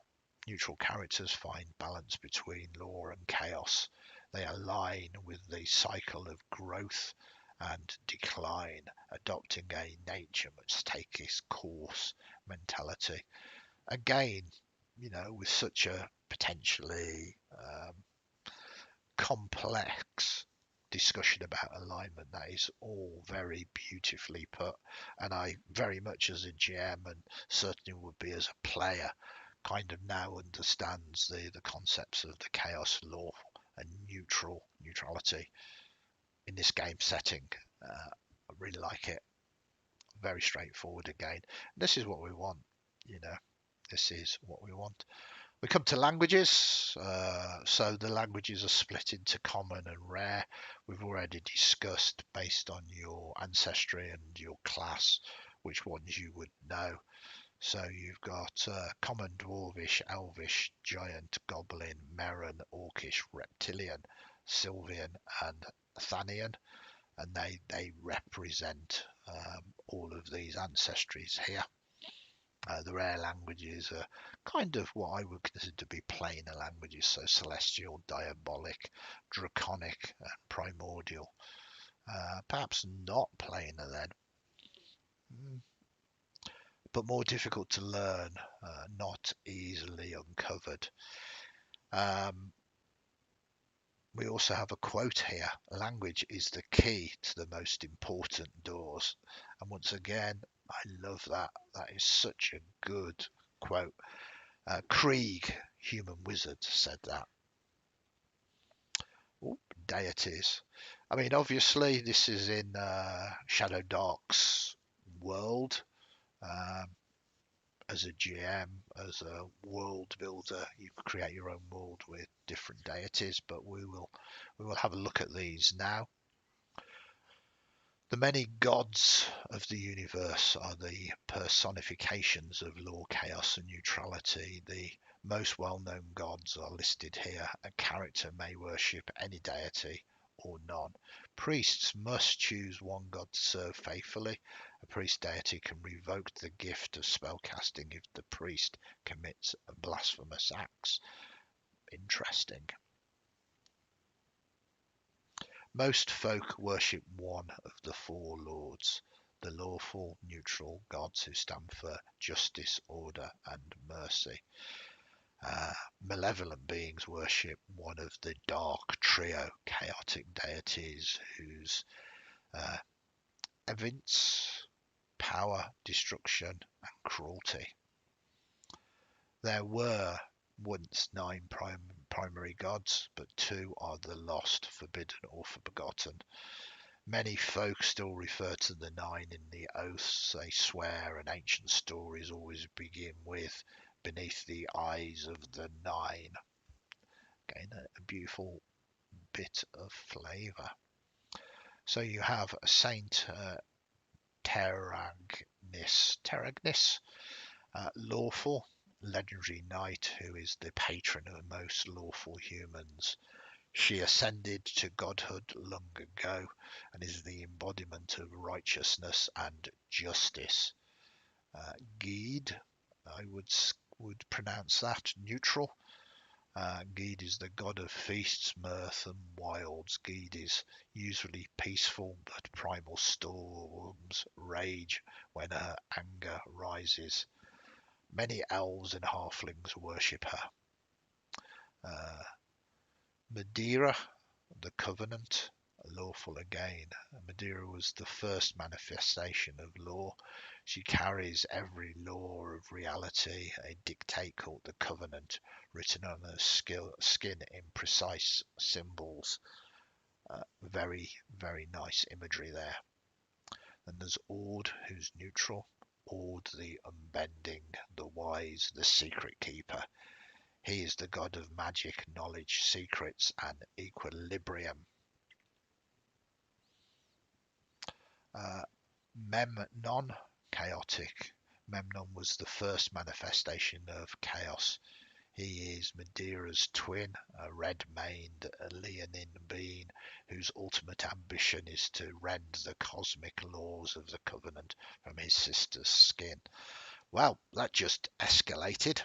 characters find balance between law and chaos. They align with the cycle of growth and decline, adopting a nature must take its course mentality. Again, with such a potentially complex discussion about alignment, that is all very beautifully put, and I very much as a GM, and certainly would be as a player, kind of now understands the concepts of the chaos law and neutrality in this game setting. I really like it. Very straightforward again. This is what we want. This is what we want. We come to languages. So the languages are split into common and rare. We've already discussed, based on your ancestry and your class, which ones you would know. So you've got common, dwarvish, elvish, giant, goblin, Merran, orcish, reptilian, sylvian, and thanian, and they represent all of these ancestries here. The rare languages are kind of what I would consider to be planar languages, so celestial, diabolic, draconic, and primordial. Perhaps not planar then, but more difficult to learn, not easily uncovered. We also have a quote here: language is the key to the most important doors. And once again, I love that. That is such a good quote. Krieg, human wizard, said that. Ooh, deities. I mean, obviously, this is in Shadowdark's world. As a GM, as a world builder, you can create your own world with different deities, but we will have a look at these now. The many gods of the universe are the personifications of law, chaos, and neutrality. The most well-known gods are listed here. A character may worship any deity or none. Priests must choose one god to serve faithfully. A priest deity can revoke the gift of spellcasting if the priest commits blasphemous acts. Interesting. Most folk worship one of the four lords, the lawful, neutral gods who stand for justice, order, and mercy. Malevolent beings worship one of the dark trio, chaotic deities whose evince power, destruction, and cruelty. There were once 9 primary gods, but 2 are the lost, forbidden, or forgotten. Many folk still refer to the 9 in the oaths they swear, and ancient stories always begin with beneath the eyes of the 9. Again, a beautiful bit of flavour. So you have Saint Teragnis, lawful, legendary knight who is the patron of most lawful humans. She ascended to godhood long ago and is the embodiment of righteousness and justice. Gede, I would pronounce that neutral. Gede is the god of feasts, mirth, and wilds. Gede is usually peaceful, but primal storms rage when her anger rises. Many elves and halflings worship her. Madeira, the Covenant, lawful again. Madeira was the first manifestation of law. She carries every law of reality, a dictate called the Covenant, written on her skin in precise symbols. Very, very nice imagery there. Then there's Ord, who's neutral. Ord, the unbending, the wise, the secret keeper. He is the god of magic, knowledge, secrets, and equilibrium. Memnon, chaotic. Memnon was the first manifestation of chaos. He is Madeira's twin, a red-maned leonine being whose ultimate ambition is to rend the cosmic laws of the Covenant from his sister's skin. Well, that just escalated.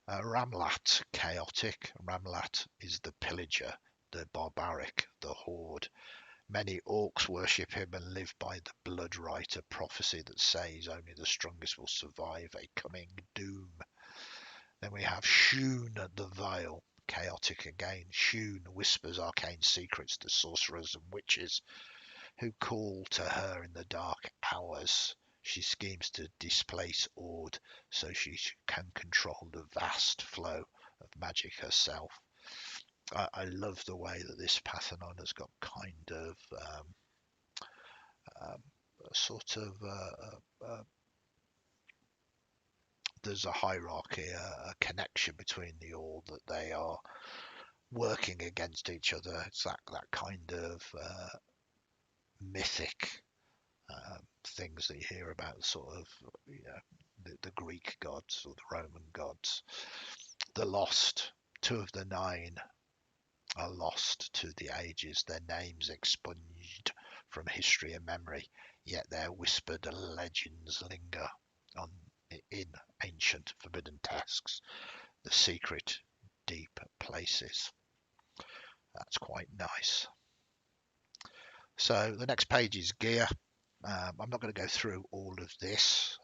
Ramlat, chaotic. Ramlat is the pillager, the barbaric, the horde. Many orcs worship him and live by the blood rite, a prophecy that says only the strongest will survive a coming doom. Then we have Shun the Vile, chaotic again. Shun whispers arcane secrets to sorcerers and witches who call to her in the dark hours. She schemes to displace Ord so she can control the vast flow of magic herself. I love the way that this Parthenon has got kind of sort of there's a hierarchy, a connection between the all, that they are working against each other. It's that kind of mythic things that you hear about, sort of, you know, the Greek gods or the Roman gods. The lost, 2 of the 9 are lost to the ages, their names expunged from history and memory, yet their whispered legends linger in ancient forbidden tasks, the secret deep places. That's quite nice. So the next page is gear. I'm not going to go through all of this,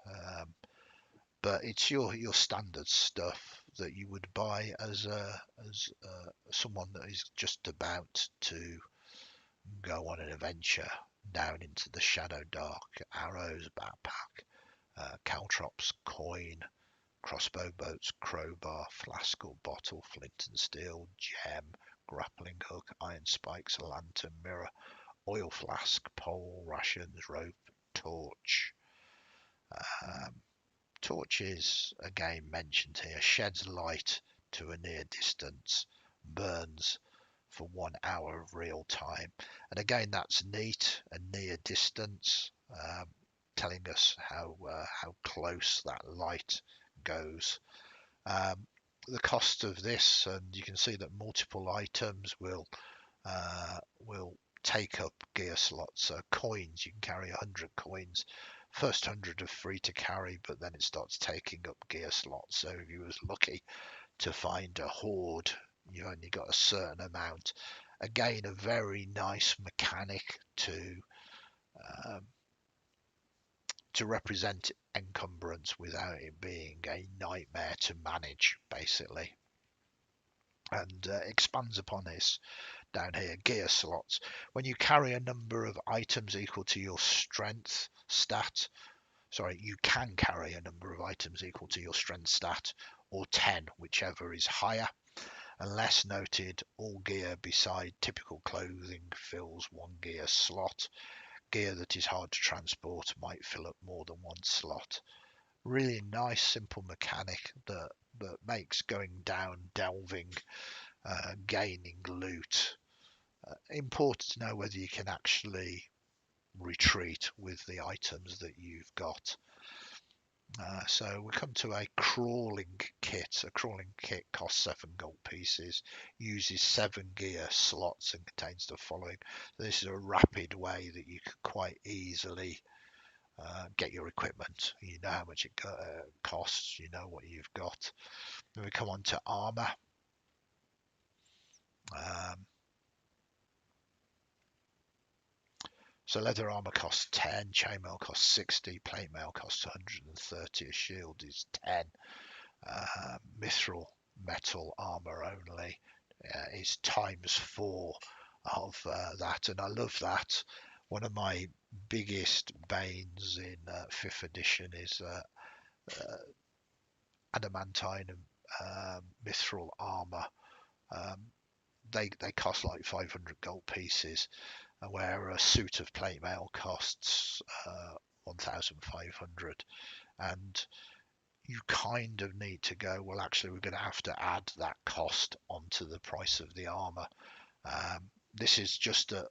but it's your standard stuff that you would buy as someone that is just about to go on an adventure down into the Shadowdark. Arrows, backpack, caltrops, coin, crossbow bolts, crowbar, flask or bottle, flint and steel, gem, grappling hook, iron spikes, lantern, mirror, oil flask, pole, rations, rope, torch. Torch is again mentioned here, sheds light to a near distance, burns for 1 hour of real time. And again, that's neat, a near distance, telling us how close that light goes. The cost of this, and you can see that multiple items will take up gear slots. So coins, you can carry 100 coins. First 100 are free to carry, but then it starts taking up gear slots. So if you was lucky to find a horde, you only got a certain amount. Again, a very nice mechanic to represent encumbrance without it being a nightmare to manage, basically. And expands upon this down here, gear slots. When you carry a number of items equal to your strength stat, you can carry a number of items equal to your strength stat, or 10, whichever is higher. Unless noted, all gear beside typical clothing fills 1 gear slot. Gear that is hard to transport might fill up more than 1 slot. Really nice, simple mechanic that makes going down, delving, gaining loot important to know whether you can actually retreat with the items that you've got. So we come to a crawling kit. A crawling kit costs 7 gold pieces, uses 7 gear slots and contains the following. So this is a rapid way that you could quite easily get your equipment. You know how much it costs, you know what you've got. Then we come on to armor. So leather armor costs 10, chainmail costs 60, plate mail costs 130, a shield is 10. Mithril metal armor only is ×4 of that, and I love that. One of my biggest banes in 5th edition is adamantine and mithril armor. They cost like 500 gold pieces, where a suit of plate mail costs 1,500, and you kind of need to go, well, actually, we're going to have to add that cost onto the price of the armor. This is just a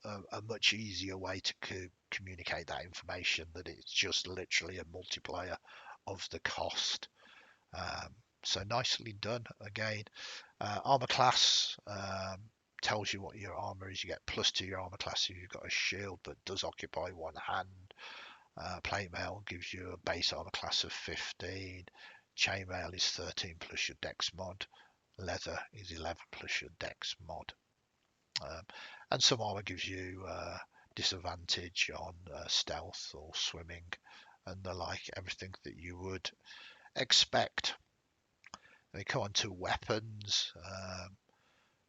much easier way to communicate that information, that it's just literally a multiplier of the cost. So nicely done again. Armor class tells you what your armor is. You get +2 to your armor class if you've got a shield, but does occupy one hand. Plate mail gives you a base armor class of 15. Chainmail is 13 plus your dex mod. Leather is 11 plus your dex mod. And some armor gives you disadvantage on stealth or swimming and the like, everything that you would expect. We come on to weapons.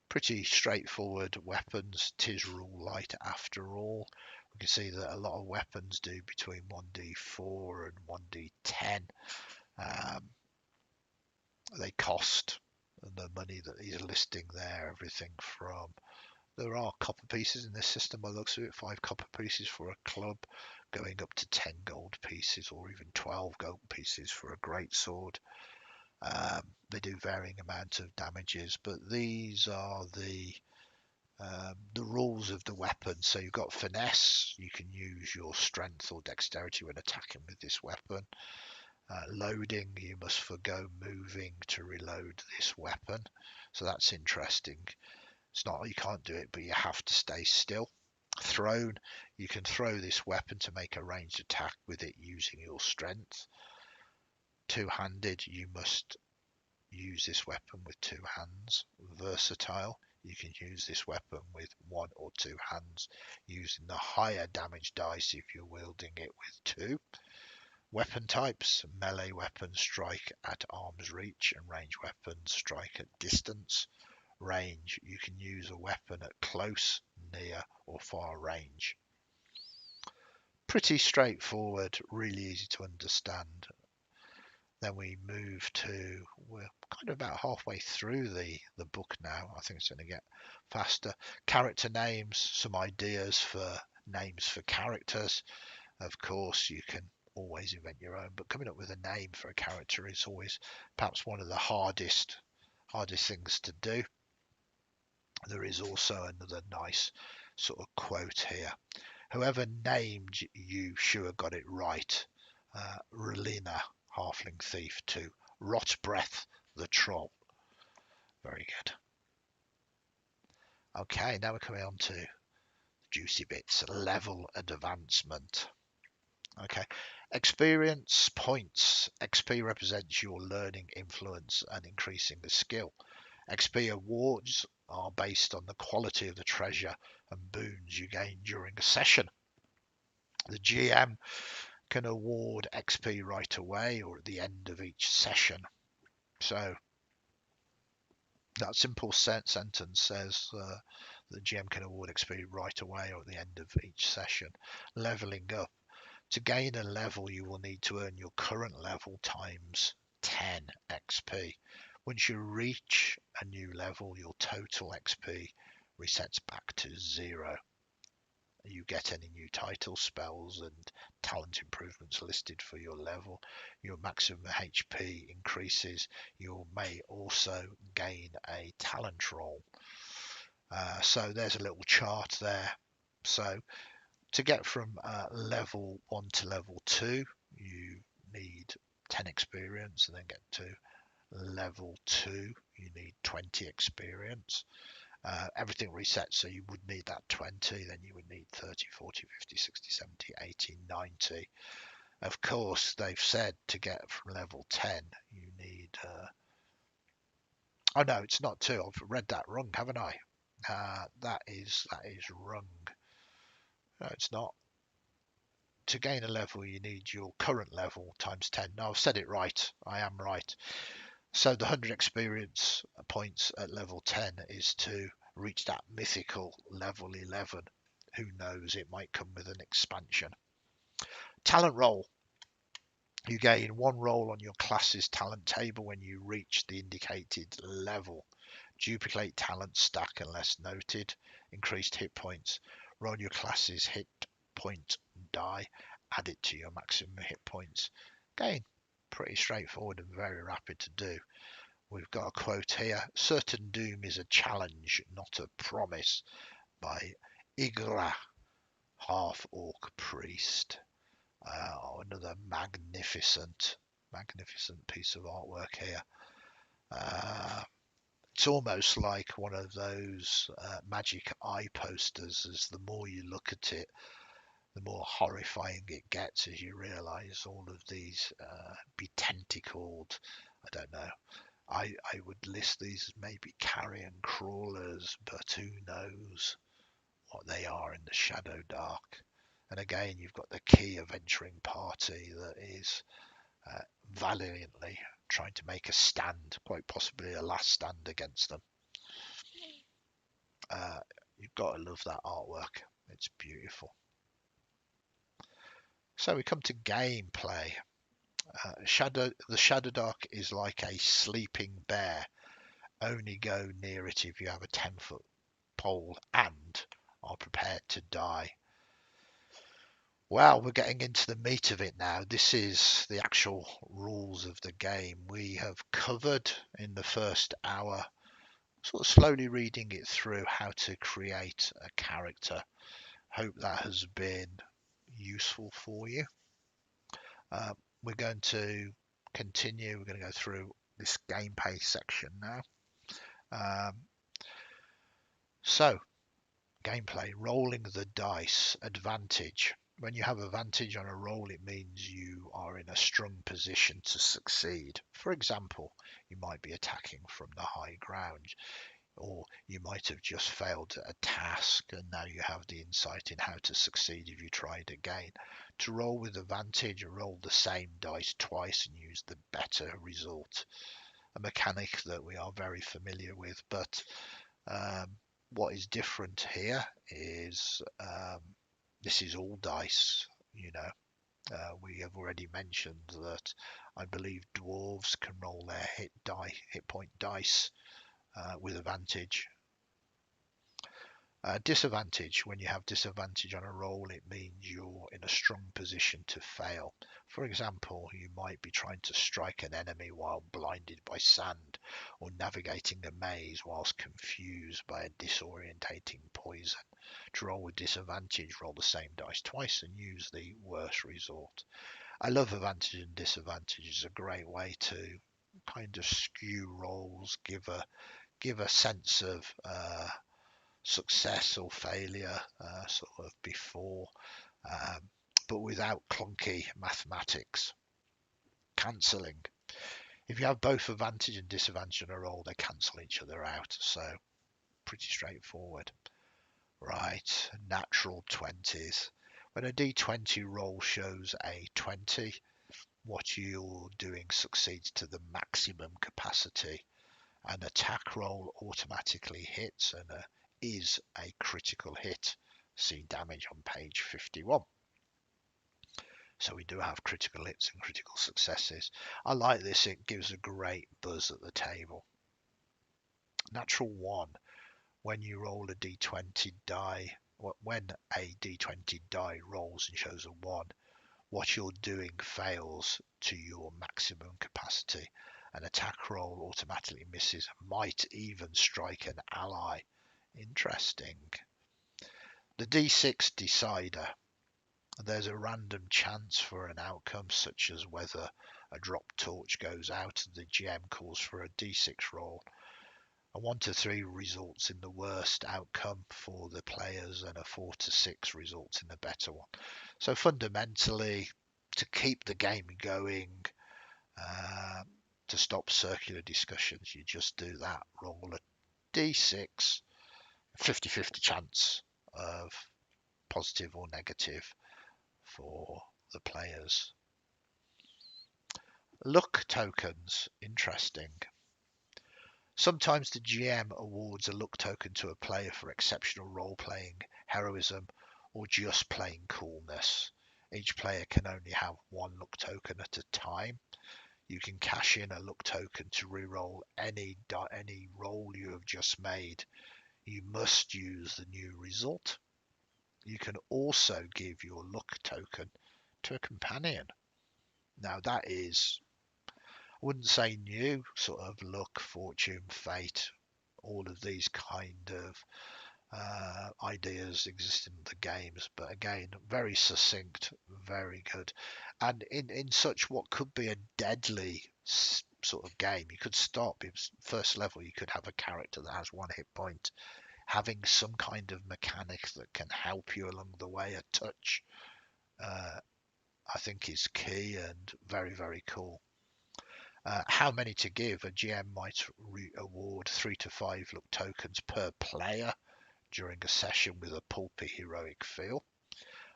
Pretty straightforward weapons. Tis rule light after all. We can see that a lot of weapons do between 1d4 and 1d10. They cost the money that he's listing there, everything from, there are copper pieces in this system by the looks of it, 5 copper pieces for a club, going up to 10 gold pieces or even 12 gold pieces for a greatsword. They do varying amount of damages, but these are the rules of the weapon. So you've got finesse, you can use your strength or dexterity when attacking with this weapon. Loading, you must forgo moving to reload this weapon, so that's interesting. It's not you can't do it, but you have to stay still. Thrown, you can throw this weapon to make a ranged attack with it using your strength. Two-handed, you must use this weapon with 2 hands. Versatile, you can use this weapon with 1 or 2 hands, using the higher damage dice if you're wielding it with 2. Weapon types: melee weapons strike at arm's reach, and range weapons strike at distance. Range, you can use a weapon at close, near or far range. Pretty straightforward, really easy to understand. Then we move to, we're kind of about halfway through the book now. I think it's going to get faster. Character names, some ideas for names for characters. Of course, you can always invent your own, but coming up with a name for a character is always perhaps one of the hardest things to do. There is also another nice sort of quote here. Whoever named you sure got it right. Relina, halfling thief, to Rotbreath the troll. Very good. Okay, now we're coming on to the juicy bits. Level advancement. Okay, experience points. XP represents your learning influence and increasing the skill. XP awards are based on the quality of the treasure and boons you gain during a session. The GM can award XP right away or at the end of each session. So that simple sentence says the GM can award XP right away or at the end of each session. Leveling up. To gain a level, you will need to earn your current level times 10 XP. Once you reach a new level, your total XP resets back to 0. You get any new titles, spells and talent improvements listed for your level. Your maximum HP increases. You may also gain a talent roll. So there's a little chart there. So to get from level 1 to level 2, you need 10 experience, and then get to level 2, you need 20 experience. Everything resets, so you would need that 20, then you would need 30, 40, 50, 60, 70, 80, 90. Of course, they've said to get from level 10, you need... oh no, it's not 2. I've read that wrong, haven't I? That is wrong. No, it's not. To gain a level, you need your current level times 10. No, I've said it right. I am right. So the 100 experience points at level 10 is to reach that mythical level 11. Who knows, it might come with an expansion. Talent roll. You gain 1 roll on your class's talent table when you reach the indicated level. Duplicate talent stack unless noted. Increased hit points. Roll your class's hit point die. Add it to your maximum hit points. Again, pretty straightforward and very rapid to do. We've got a quote here. Certain doom is a challenge, not a promise, by Igra, half-orc priest. Another magnificent piece of artwork here. It's almost like one of those magic eye posters. As the more you look at it, the more horrifying it gets as you realise all of these be tentacled. I don't know. I would list these as maybe carrion crawlers, but who knows what they are in the Shadowdark. And again, you've got the key adventuring party that is valiantly trying to make a stand, quite possibly a last stand against them. You've got to love that artwork. It's beautiful. So we come to gameplay. The Shadowdark is like a sleeping bear. Only go near it if you have a 10-foot pole and are prepared to die. Well, we're getting into the meat of it now. This is the actual rules of the game. We have covered in the first hour, sort of slowly reading it through, how to create a character. Hope that has been useful for you. We're going to continue. We're going to go through this gameplay section now. So, gameplay, rolling the dice, advantage. When you have advantage on a roll, it means you are in a strong position to succeed. For example, you might be attacking from the high ground, or you might have just failed a task and now you have the insight in how to succeed if you try it again. To roll with advantage, roll the same dice twice and use the better result. A mechanic that we are very familiar with, but what is different here is this is all dice. We have already mentioned that I believe dwarves can roll their hit point dice with advantage. Disadvantage. When you have disadvantage on a roll, it means you're in a strong position to fail. For example, you might be trying to strike an enemy while blinded by sand, or navigating a maze whilst confused by a disorientating poison. To roll with disadvantage, roll the same dice twice and use the worst result. I love advantage and disadvantage. It's a great way to kind of skew rolls, give a sense of success or failure sort of before, but without clunky mathematics. Cancelling. If you have both advantage and disadvantage on a roll, they cancel each other out. So pretty straightforward. Right, natural 20s. When a d20 roll shows a 20, what you're doing succeeds to the maximum capacity. An attack roll automatically hits and is a critical hit. See damage on page 51. So we do have critical hits and critical successes. I like this. It gives a great buzz at the table. Natural 1. When you roll a d20 die, when a d20 die rolls and shows a 1, what you're doing fails to your maximum capacity. An attack roll automatically misses, might even strike an ally. Interesting. The D6 decider. There's a random chance for an outcome, such as whether a drop torch goes out. The GM calls for a D6 roll. A 1 to 3 results in the worst outcome for the players, and a 4 to 6 results in the better one. So fundamentally, to keep the game going, to stop circular discussions, you just do that. Roll a D6, 50-50 chance of positive or negative for the players. Luck tokens, interesting. Sometimes the GM awards a luck token to a player for exceptional role-playing, heroism, or just plain coolness. Each player can only have one luck token at a time. You can cash in a luck token to re-roll any roll you have just made. You must use the new result. You can also give your luck token to a companion. Now that is, I wouldn't say new, sort of luck, fortune, fate, all of these kind of ideas exist in the games, but again, very succinct, very good. And in such what could be a deadly sort of game. You could stop. First level, you could have a character that has 1 hit point. Having some kind of mechanic that can help you along the way, a touch, I think is key and very, very cool. How many to give? A GM might award 3 to 5 luck tokens per player during a session with a pulpy heroic feel.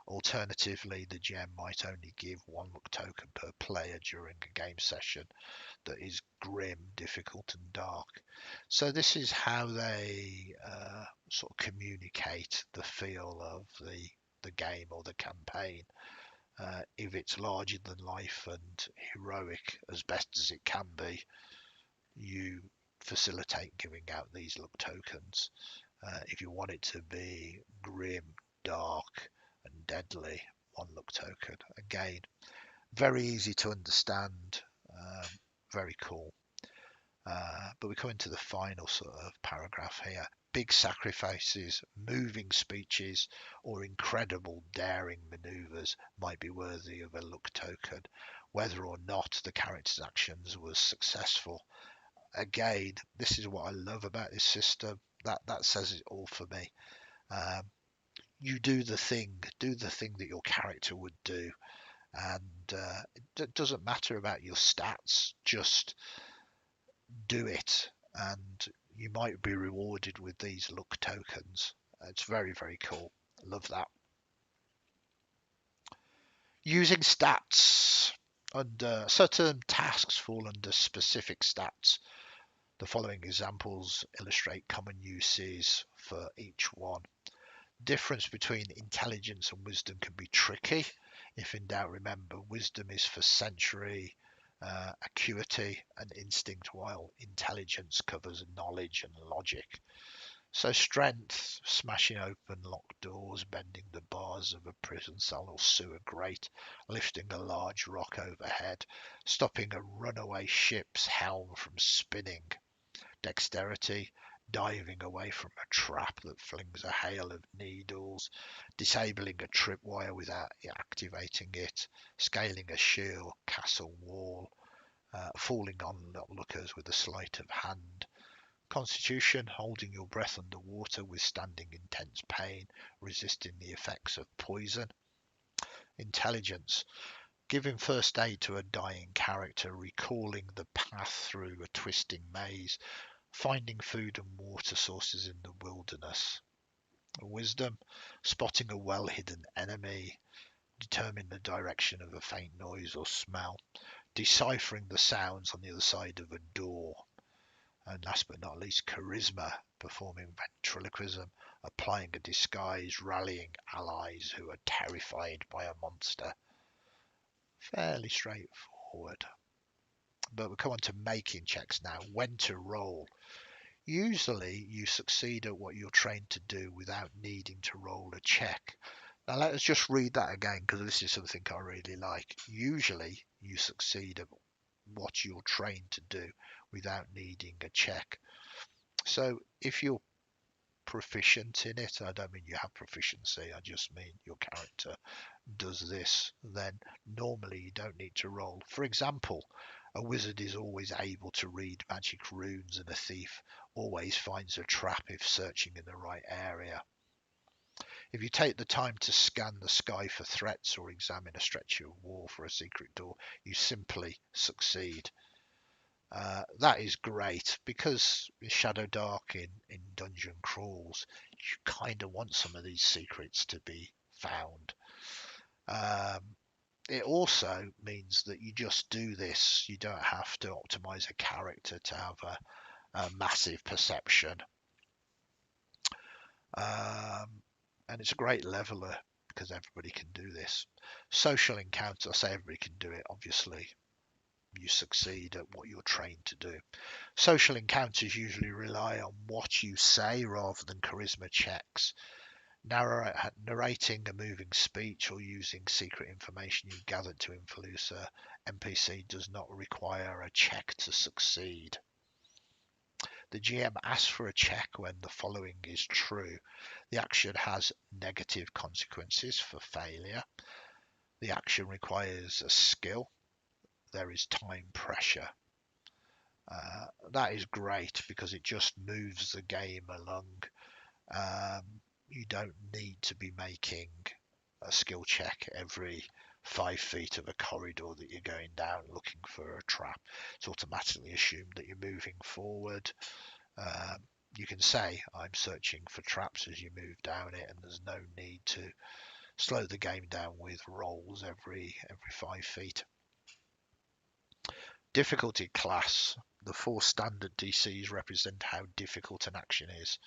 Alternatively, the GM might only give 1 luck token per player during a game session that is grim, difficult and dark. So this is how they sort of communicate the feel of the game or the campaign. If it's larger than life and heroic as best as it can be, you facilitate giving out these luck tokens. If you want it to be grim, dark and deadly, 1 luck token. Again, very easy to understand, very cool. But we come into the final sort of paragraph here. Big sacrifices, moving speeches, or incredible daring maneuvers might be worthy of a luck token, whether or not the character's actions was successful. Again, this is what I love about this system. That says it all for me. You do the thing that your character would do, and it doesn't matter about your stats. Just do it, and you might be rewarded with these luck tokens. It's very, very cool. Love that. Using stats. Under certain tasks fall under specific stats. The following examples illustrate common uses for each one. Difference between intelligence and wisdom can be tricky. If in doubt, remember wisdom is for sensory, acuity and instinct, while intelligence covers knowledge and logic. So strength, smashing open locked doors, bending the bars of a prison cell or sewer grate, lifting a large rock overhead, stopping a runaway ship's helm from spinning. Dexterity, diving away from a trap that flings a hail of needles, disabling a tripwire without activating it, scaling a sheer castle wall, falling on lookers with a sleight of hand. Constitution, holding your breath underwater, withstanding intense pain, resisting the effects of poison. Intelligence, giving first aid to a dying character, recalling the path through a twisting maze, finding food and water sources in the wilderness. Wisdom, spotting a well-hidden enemy, determining the direction of a faint noise or smell, deciphering the sounds on the other side of a door. And last but not least, charisma, performing ventriloquism, applying a disguise, rallying allies who are terrified by a monster. Fairly straightforward. But we'll come on to making checks now. When to roll. Usually you succeed at what you're trained to do without needing to roll a check. Now let us just read that again, because this is something I really like. Usually you succeed at what you're trained to do without needing a check. So if you're proficient in it, I don't mean you have proficiency, I just mean your character does this, then normally you don't need to roll. For example, a wizard is always able to read magic runes, and a thief always finds a trap if searching in the right area. If you take the time to scan the sky for threats or examine a stretch of wall for a secret door, you simply succeed. That is great, because Shadowdark in dungeon crawls, you kind of want some of these secrets to be found. It also means that you just do this. You don't have to optimize a character to have a massive perception. And it's a great leveler because everybody can do this. Social encounters, I say everybody can do it, obviously. You succeed at what you're trained to do. Social encounters usually rely on what you say rather than charisma checks. Narrating a moving speech or using secret information you gathered to influence a NPC does not require a check to succeed. The GM asks for a check when the following is true. The action has negative consequences for failure. The action requires a skill. There is time pressure. That is great because it just moves the game along. Um, you don't need to be making a skill check every 5 feet of a corridor that you're going down looking for a trap. It's automatically assumed that you're moving forward. Um, you can say I'm searching for traps as you move down it, and there's no need to slow the game down with rolls every 5 feet. Difficulty class. The 4 standard DCs represent how difficult an action is.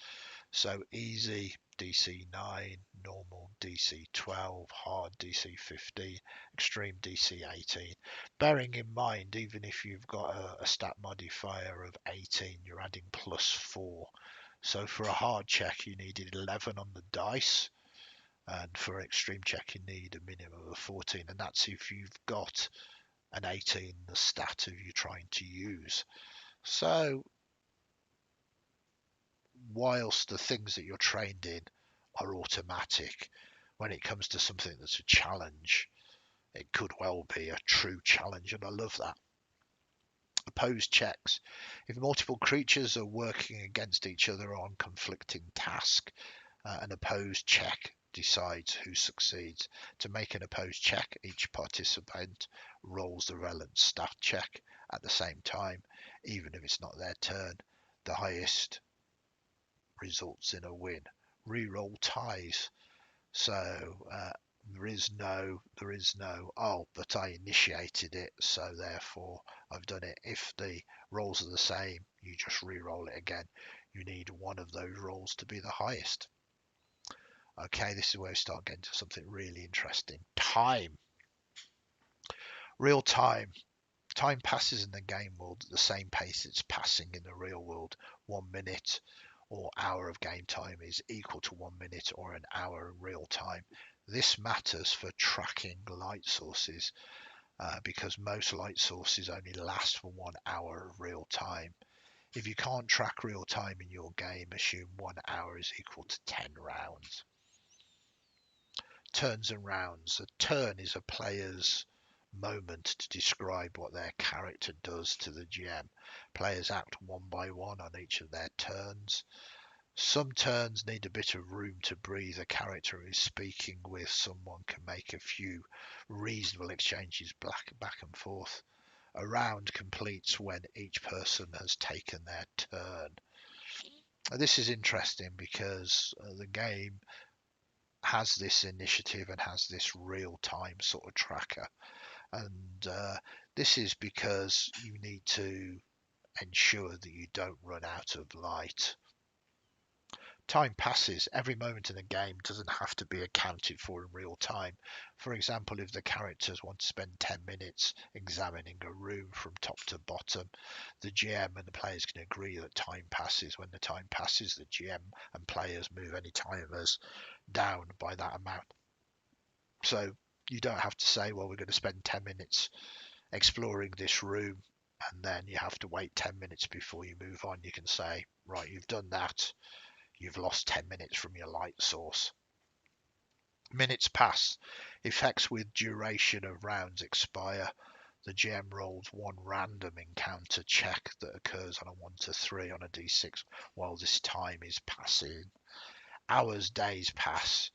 So easy DC 9, normal DC 12, hard DC 15, extreme DC 18. Bearing in mind, even if you've got a stat modifier of 18, you're adding +4. So for a hard check, you needed 11 on the dice. And for an extreme check, you need a minimum of 14. And that's if you've got an 18, the stat of you trying to use. So whilst the things that you're trained in are automatic, when it comes to something that's a challenge, it could well be a true challenge, and I love that. Opposed checks. If multiple creatures are working against each other on conflicting tasks, an opposed check decides who succeeds. To make an opposed check, each participant rolls the relevant stat check at the same time, even if it's not their turn. The highest results in a win. Reroll ties. So there is no, oh, but I initiated it, so therefore I've done it. If the rolls are the same, you just re-roll it again. You need one of those rolls to be the highest. Okay, this is where we start getting to something really interesting. Time. Real time. Time passes in the game world at the same pace it's passing in the real world. 1 minute or hour of game time is equal to 1 minute or an hour in real time. This matters for tracking light sources because most light sources only last for 1 hour of real time. If you can't track real time in your game, assume 1 hour is equal to 10 rounds. Turns and rounds. A turn is a player's moment to describe what their character does to the GM. Players act one by one on each of their turns. Some turns need a bit of room to breathe. A character who is speaking with someone can make a few reasonable exchanges back and forth. A round completes when each person has taken their turn. This is interesting because the game has this initiative and has this real-time sort of tracker. And this is because you need to ensure that you don't run out of light. Time passes. Every moment in the game doesn't have to be accounted for in real time. For example, if the characters want to spend 10 minutes examining a room from top to bottom, the GM and the players can agree that time passes. When the time passes, the GM and players move any timers down by that amount. So you don't have to say, well, we're going to spend 10 minutes exploring this room and then you have to wait 10 minutes before you move on. You can say, right, you've done that. You've lost 10 minutes from your light source. Minutes pass. Effects with duration of rounds expire. The GM rolls one random encounter check that occurs on a 1 to 3 on a d6 while this time is passing. Hours, days pass.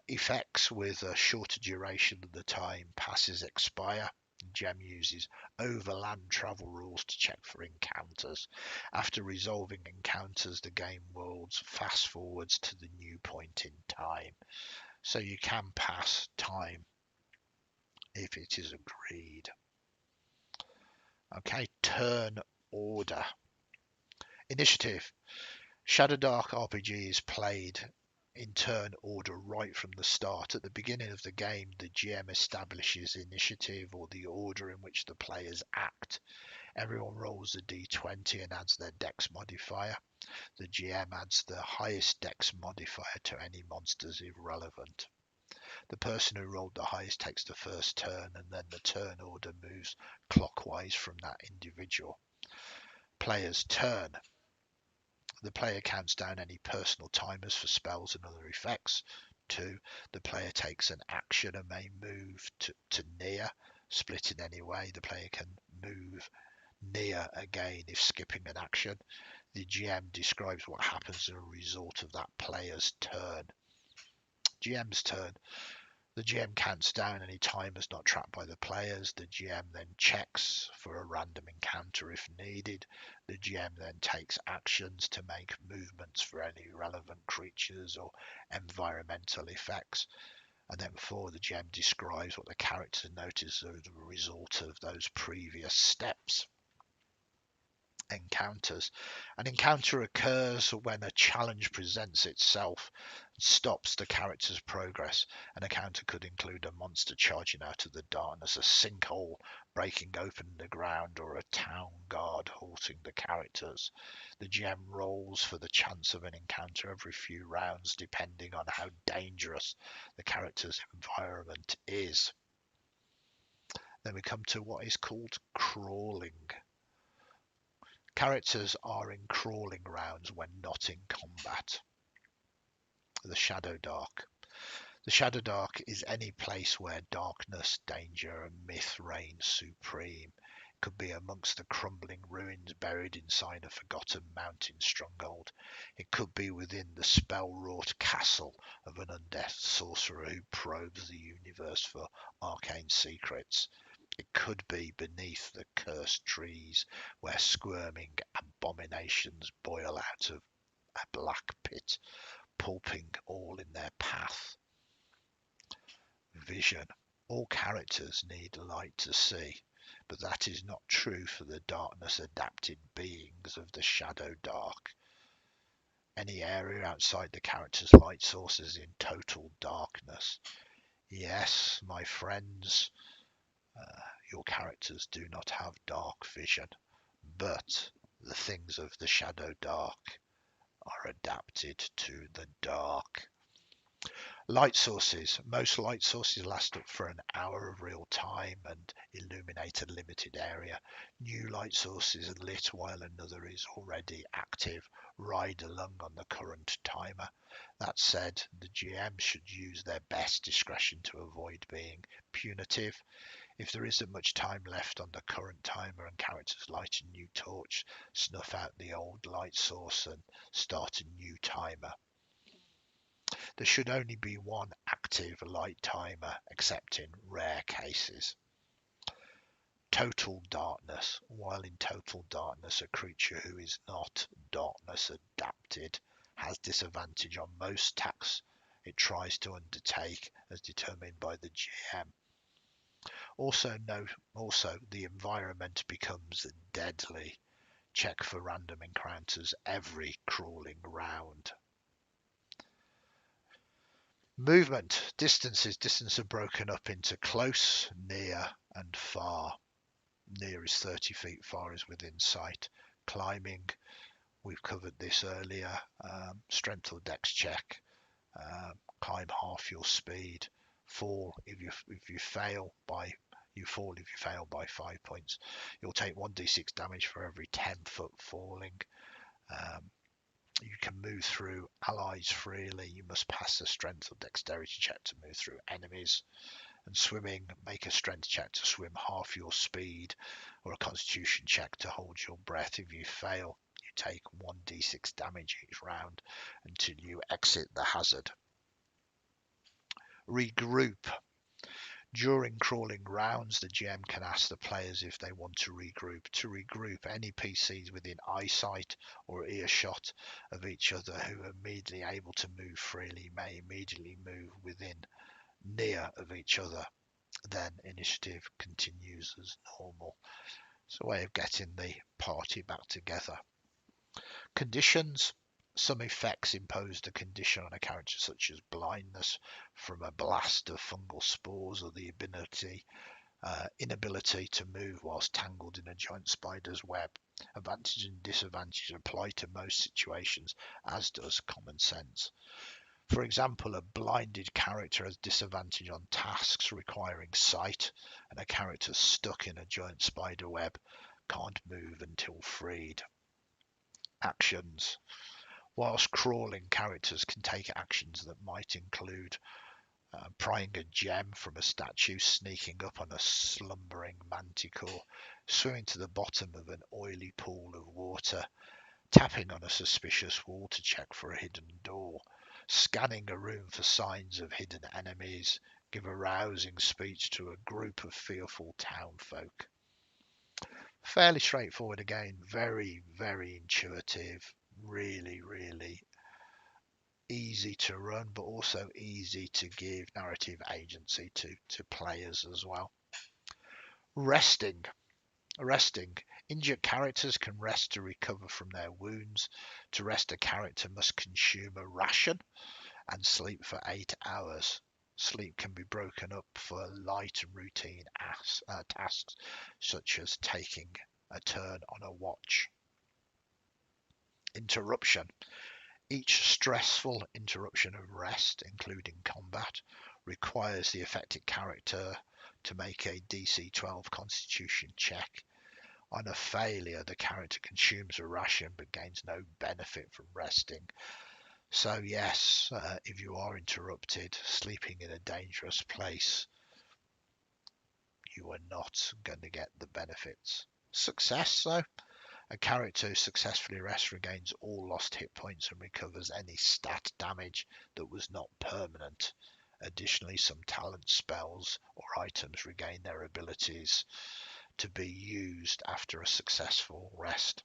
Effects with a shorter duration than the time passes expire. GM uses overland travel rules to check for encounters. After resolving encounters, the game worlds fast forwards to the new point in time. So you can pass time if it is agreed. Okay, turn order. Initiative. Shadowdark RPG is played in turn order right from the start. At the beginning of the game, the GM establishes initiative or the order in which the players act. Everyone rolls a d20 and adds their dex modifier. The GM adds the highest dex modifier to any monsters if relevant. The person who rolled the highest takes the first turn, and then the turn order moves clockwise from that individual. Player's turn. The player counts down any personal timers for spells and other effects. 2. The player takes an action and may move to near, split in any way. The player can move Near, again, if skipping an action. The GM describes what happens as a result of that player's turn. GM's turn. The GM counts down any timers not tracked by the players. The GM then checks for a random encounter if needed. The GM then takes actions to make movements for any relevant creatures or environmental effects. And then the GM describes what the characters notice as a result of those previous steps. Encounters. An encounter occurs when a challenge presents itself and stops the character's progress. An encounter could include a monster charging out of the darkness, a sinkhole breaking open the ground, or a town guard halting the characters. The GM rolls for the chance of an encounter every few rounds, depending on how dangerous the character's environment is. Then we come to what is called crawling. Characters are in crawling rounds when not in combat. The Shadowdark. The Shadowdark is any place where darkness, danger, and myth reign supreme. It could be amongst the crumbling ruins buried inside a forgotten mountain stronghold. It could be within the spell-wrought castle of an undead sorcerer who probes the universe for arcane secrets. It could be beneath the cursed trees where squirming abominations boil out of a black pit, pulping all in their path. Vision. All characters need light to see, but that is not true for the darkness-adapted beings of the Shadowdark. Any area outside the character's light source is in total darkness. Yes, my friends, your characters do not have dark vision, but the things of the Shadowdark are adapted to the dark. Light sources. Most light sources last up for an hour of real time and illuminate a limited area. New light sources are lit while another is already active. Ride along on the current timer. That said, the GM should use their best discretion to avoid being punitive. If there isn't much time left on the current timer and characters light a new torch, snuff out the old light source and start a new timer. There should only be one active light timer, except in rare cases. Total darkness. While in total darkness, a creature who is not darkness adapted has disadvantage on most tasks it tries to undertake as determined by the GM. Also, the environment becomes deadly. Check for random encounters every crawling round. Movement. Distance are broken up into close, near, and far. Near is 30 feet, far is within sight. Climbing, we've covered this earlier. Strength or dex check. Climb half your speed. Fall if you fail by 5 points. You'll take 1d6 damage for every 10 foot falling. You can move through allies freely. You must pass a strength or dexterity check to move through enemies. And swimming, make a strength check to swim half your speed or a constitution check to hold your breath. If you fail, you take 1d6 damage each round until you exit the hazard. Regroup. During crawling rounds, the GM can ask the players if they want to regroup. To regroup, any PCs within eyesight or earshot of each other who are immediately able to move freely may immediately move within near of each other. Then initiative continues as normal. It's a way of getting the party back together. Conditions. Some effects impose a condition on a character, such as blindness from a blast of fungal spores or the inability to move whilst tangled in a giant spider's web. Advantage and disadvantage apply to most situations, as does common sense. For example, a blinded character has disadvantage on tasks requiring sight, and a character stuck in a giant spider web can't move until freed. Actions. Whilst crawling, characters can take actions that might include prying a gem from a statue, sneaking up on a slumbering manticore, swimming to the bottom of an oily pool of water, tapping on a suspicious wall to check for a hidden door, scanning a room for signs of hidden enemies, give a rousing speech to a group of fearful townfolk. Fairly straightforward again, very, very intuitive, really, really easy to run, but also easy to give narrative agency to players as well. Resting. Injured characters can rest to recover from their wounds. To rest, a character must consume a ration and sleep for 8 hours. Sleep can be broken up for light and routine tasks, such as taking a turn on a watch. Interruption. Each stressful interruption of rest, including combat, requires the affected character to make a DC 12 Constitution check. On a failure, the character consumes a ration but gains no benefit from resting. So yes, if you are interrupted, sleeping in a dangerous place, you are not going to get the benefits. Success, though. A character who successfully rests regains all lost hit points and recovers any stat damage that was not permanent. Additionally, some talent spells or items regain their abilities to be used after a successful rest.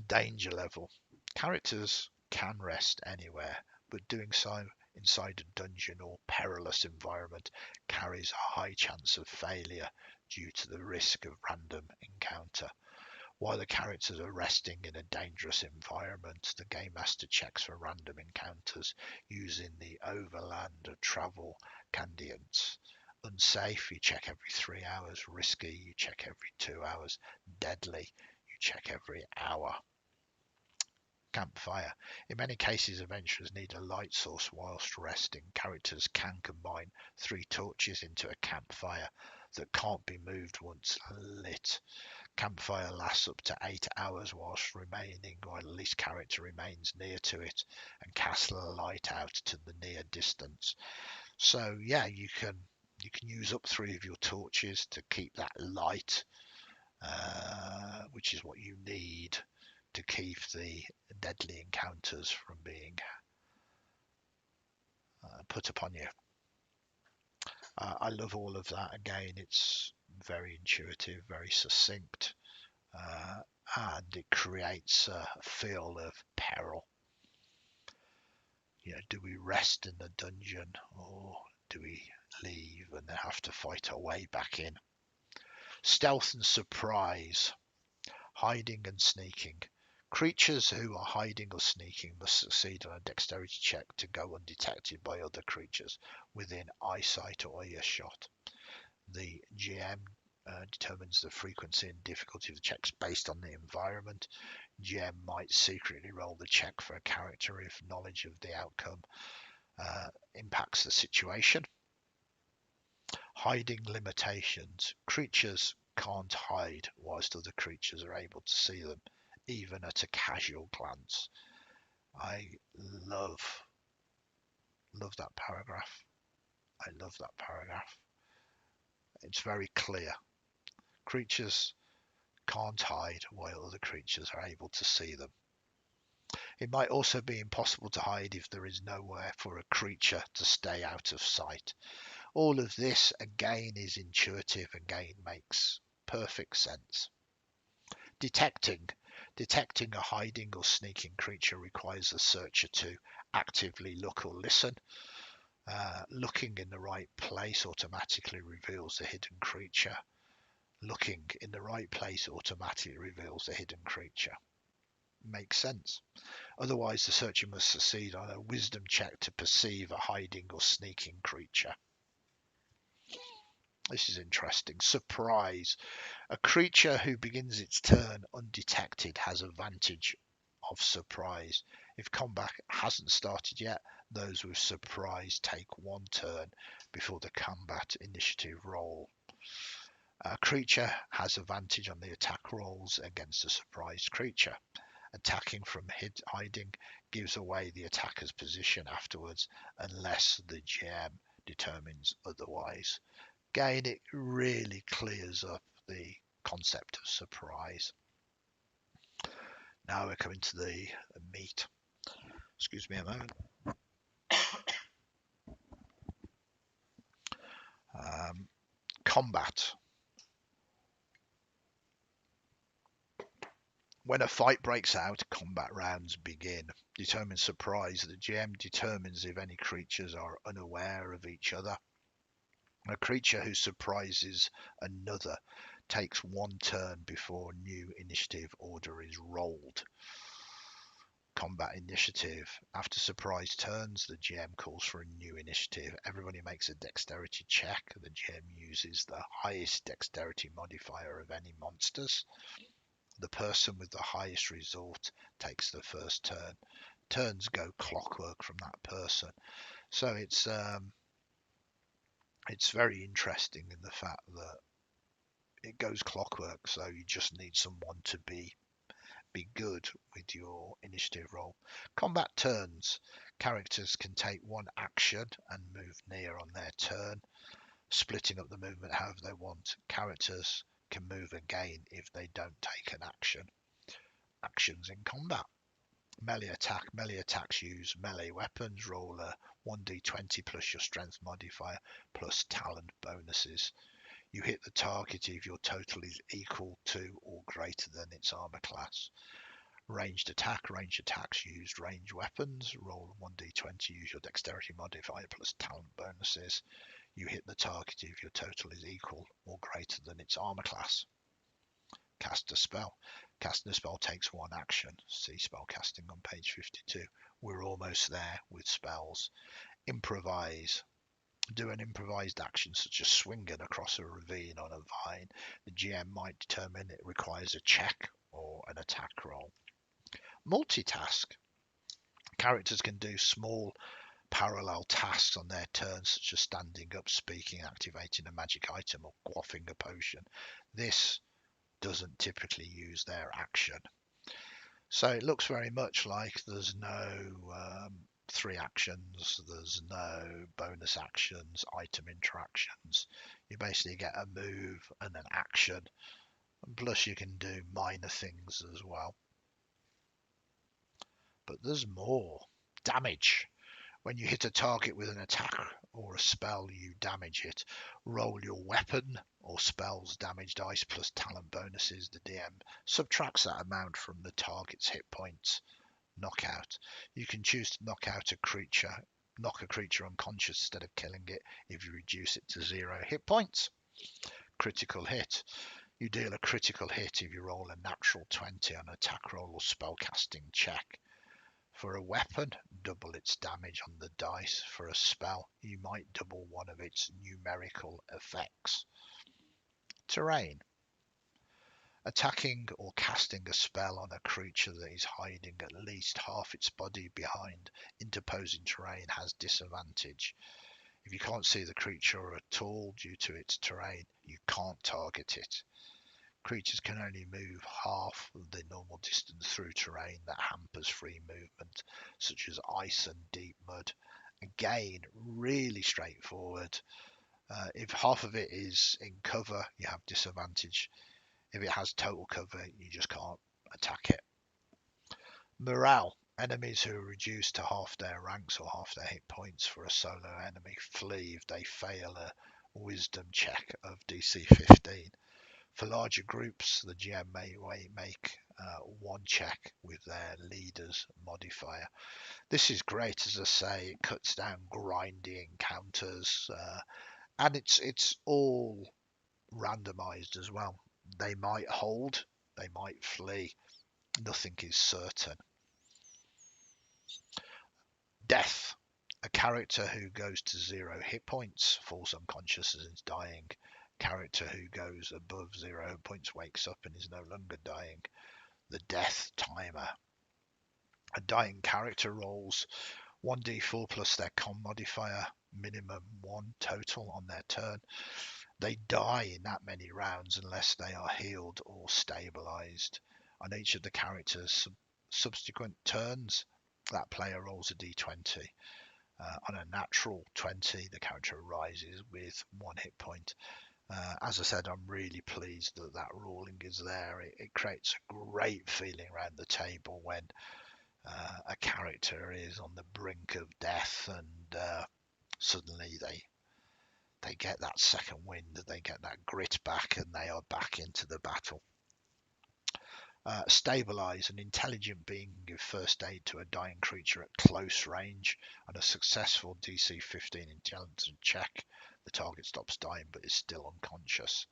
Danger level. Characters can rest anywhere, but doing so inside a dungeon or perilous environment carries a high chance of failure due to the risk of random encounter. While the characters are resting in a dangerous environment, the Game Master checks for random encounters using the overland travel candidates. Unsafe, you check every 3 hours. Risky, you check every 2 hours. Deadly, you check every hour. Campfire. In many cases, adventurers need a light source whilst resting. Characters can combine 3 torches into a campfire that can't be moved once lit. Campfire lasts up to 8 hours whilst at least character remains near to it and casts light out to the near distance. So yeah, you can use up 3 of your torches to keep that light, which is what you need to keep the deadly encounters from being put upon you. I love all of that. Again, it's very intuitive, very succinct, and it creates a feel of peril. Do we rest in the dungeon or do we leave and then have to fight our way back in? Stealth and surprise. Hiding and sneaking. Creatures who are hiding or sneaking must succeed on a dexterity check to go undetected by other creatures within eyesight or earshot. The GM determines the frequency and difficulty of the checks based on the environment. GM might secretly roll the check for a character if knowledge of the outcome impacts the situation. Hiding limitations. Creatures can't hide whilst other creatures are able to see them, even at a casual glance. I love that paragraph. I love that paragraph. It's very clear. Creatures can't hide while other creatures are able to see them. It might also be impossible to hide if there is nowhere for a creature to stay out of sight. All of this, again, is intuitive, again, makes perfect sense. Detecting a hiding or sneaking creature requires the searcher to actively look or listen. Looking in the right place automatically reveals the hidden creature. Looking in the right place automatically reveals the hidden creature. Makes sense. Otherwise, the searcher must succeed on a wisdom check to perceive a hiding or sneaking creature. This is interesting. Surprise. A creature who begins its turn undetected has advantage of surprise. If combat hasn't started yet, those with surprise take 1 turn before the combat initiative roll. A creature has advantage on the attack rolls against a surprised creature. Attacking from hiding gives away the attacker's position afterwards unless the GM determines otherwise. Again, it really clears up the concept of surprise. Now we're coming to the meat. Excuse me a moment. Combat. When a fight breaks out, combat rounds begin. Determine surprise. The GM determines if any creatures are unaware of each other. A creature who surprises another takes one turn before new initiative order is rolled. Combat initiative. After surprise turns, the GM calls for a new initiative. Everybody makes a dexterity check. The GM uses the highest dexterity modifier of any monsters. The person with the highest result takes the first turn. Turns go clockwork from that person. So it's very interesting in the fact that it goes clockwork. So you just need someone to be good with your initiative roll. Combat turns. Characters can take one action and move near on their turn, splitting up the movement however they want. Characters can move again if they don't take an action. Actions in combat. Melee attack. Melee attacks use melee weapons. Roll a 1d20 plus your strength modifier plus talent bonuses. You hit the target if your total is equal to or greater than its armor class. Ranged attack. Ranged attacks use ranged weapons. Roll 1d20, use your dexterity modifier plus talent bonuses. You hit the target if your total is equal or greater than its armor class. Cast a spell. Casting a spell takes one action. See spell casting on page 52. We're almost there with spells. Improvise. Do an improvised action such as swinging across a ravine on a vine. The GM might determine it requires a check or an attack roll. Multitask. Characters can do small parallel tasks on their turn, such as standing up, speaking, activating a magic item, or quaffing a potion. This doesn't typically use their action. So it looks very much like there's no 3 actions, there's no bonus actions, item interactions. You basically get a move and an action, plus you can do minor things as well. But there's more. Damage. When you hit a target with an attack or a spell, you damage it. Roll your weapon or spell's damage dice plus talent bonuses. The DM subtracts that amount from the target's hit points. Knockout. You can choose to knock a creature unconscious instead of killing it if you reduce it to 0 hit points. Critical hit. You deal a critical hit if you roll a natural 20 on an attack roll or spellcasting check. For a weapon, double its damage on the dice. For a spell, you might double one of its numerical effects. Terrain. Attacking or casting a spell on a creature that is hiding at least half its body behind interposing terrain has disadvantage. If you can't see the creature at all due to its terrain, you can't target it. Creatures can only move half of the normal distance through terrain that hampers free movement, such as ice and deep mud. Again, really straightforward. If half of it is in cover, you have disadvantage. If it has total cover, you just can't attack it. Morale. Enemies who are reduced to half their ranks or half their hit points for a solo enemy flee if they fail a wisdom check of DC 15. For larger groups, the GM may make one check with their leader's modifier. This is great, as I say. It cuts down grindy encounters, and it's all randomized as well. They might hold, they might flee. Nothing is certain. Death. A character who goes to 0 hit points falls unconscious and is dying. Character who goes above 0 hit points wakes up and is no longer dying. The death timer. A dying character rolls 1d4 plus their con modifier, minimum 1 total on their turn. They die in that many rounds unless they are healed or stabilized. On each of the characters subsequent turns, that player rolls a d20. On a natural 20, the character rises with 1 hit point. As I said, I'm really pleased that that ruling is there. It creates a great feeling around the table when a character is on the brink of death and suddenly they get that second wind, they get that grit back, and they are back into the battle. Stabilize. An intelligent being can give first aid to a dying creature at close range. On a successful DC 15 intelligence check, the target stops dying but is still unconscious.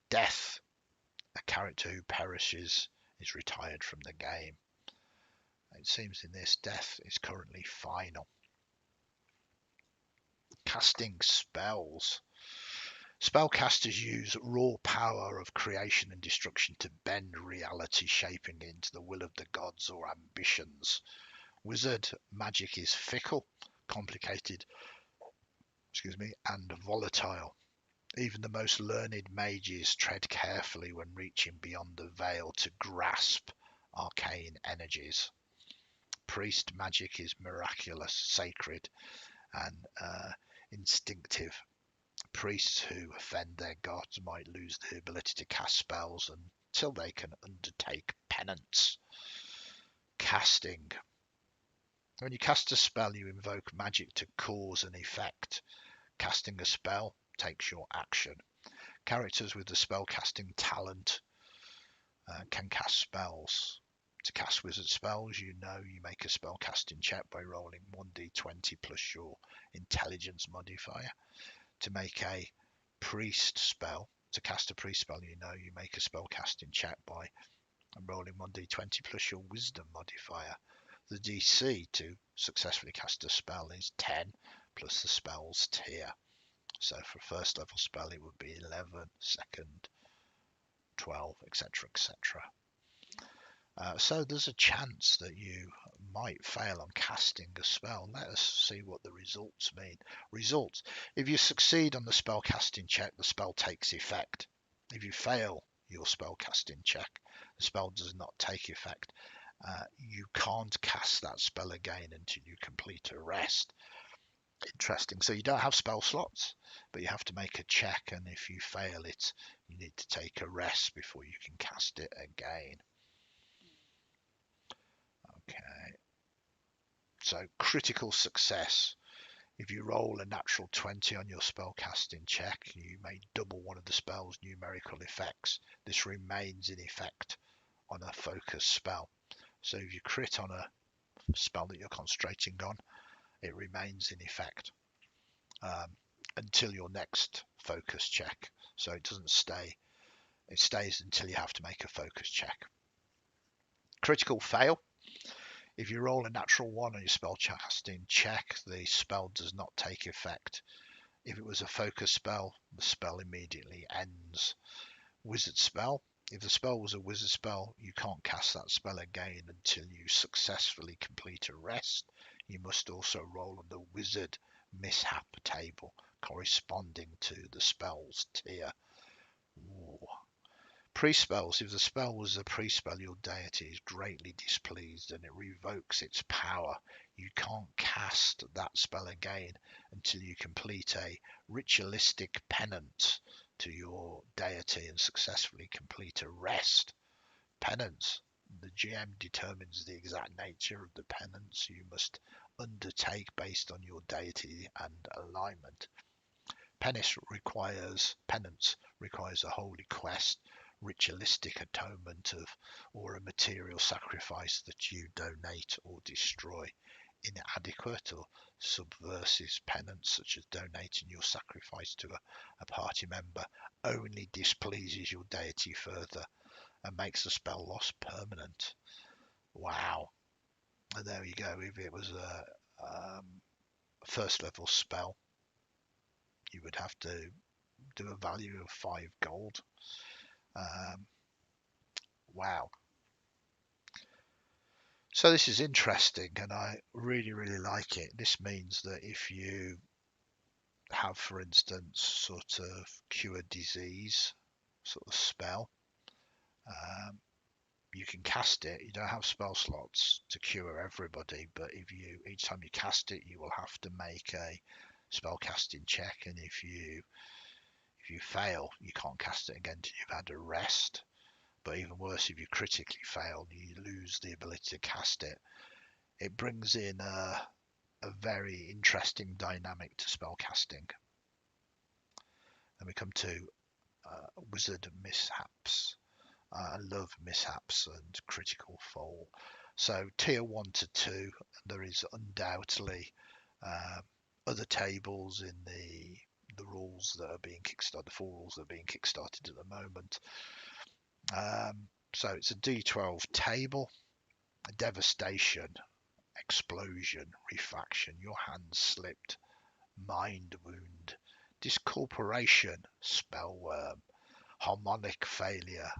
Death. A character who perishes is retired from the game. It seems in this, death is currently final. Casting spells. Spellcasters use raw power of creation and destruction to bend reality, shaping it into the will of the gods or ambitions. Wizard magic is fickle, complicated, and volatile. Even the most learned mages tread carefully when reaching beyond the veil to grasp arcane energies. Priest magic is miraculous, sacred, and instinctive. Priests who offend their gods might lose the ability to cast spells until they can undertake penance. Casting. When you cast a spell, you invoke magic to cause an effect. Casting a spell takes your action. Characters with the spellcasting talent can cast spells. To cast wizard spells, you make a spellcasting check by rolling 1d20 plus your intelligence modifier. To make a priest spell, to cast a priest spell, you make a spellcasting check by rolling 1d20 plus your wisdom modifier. The DC to successfully cast a spell is 10 plus the spell's tier. So for first level spell it would be 11, second 12, etc, etc. So there's a chance that you might fail on casting a spell. Let us see what the results mean. Results. If you succeed on the spell casting check, the spell takes effect. If you fail your spell casting check, the spell does not take effect. You can't cast that spell again until you complete a rest. Interesting. So you don't have spell slots, but you have to make a check, and if you fail it, you need to take a rest before you can cast it again. Okay. So critical success. If you roll a natural 20 on your spellcasting check, you may double one of the spell's numerical effects. This remains in effect on a focus spell. So if you crit on a spell that you're concentrating on, it remains in effect until your next focus check. So it doesn't stay. It stays until you have to make a focus check. Critical fail. If you roll a natural 1 on your spellcasting check, the spell does not take effect. If it was a focus spell, the spell immediately ends. Wizard spell. If the spell was a wizard spell, you can't cast that spell again until you successfully complete a rest. You must also roll on the wizard mishap table corresponding to the spell's tier. Ooh. Priest spells. If the spell was a priest spell, your deity is greatly displeased and it revokes its power. You can't cast that spell again until you complete a ritualistic penance to your deity and successfully complete a rest. Penance. The GM determines the exact nature of the penance you must undertake based on your deity and alignment. Penance requires a holy quest, ritualistic atonement or a material sacrifice that you donate or destroy. Inadequate or subversive penance, such as donating your sacrifice to a party member, only displeases your deity further and makes the spell loss permanent. Wow. And there you go. If it was a first level spell, you would have to do a value of 5 gold. Wow. So this is interesting and I really, really like it. This means that if you have, for instance, sort of cure disease sort of spell, You can cast it. You don't have spell slots to cure everybody, but if you each time you cast it, you will have to make a spell casting check, and if you fail, you can't cast it again until you've had a rest. But even worse, if you critically fail, you lose the ability to cast it. It brings in a very interesting dynamic to spell casting. And we come to wizard mishaps. I love mishaps and critical fall. So tier 1 to 2, there is undoubtedly other tables in the rules that are being kickstarted, the 4 rules that are being kickstarted at the moment. So it's a D12 table, a devastation, explosion, refaction, your hand slipped, mind wound, discorporation, spellworm, harmonic failure,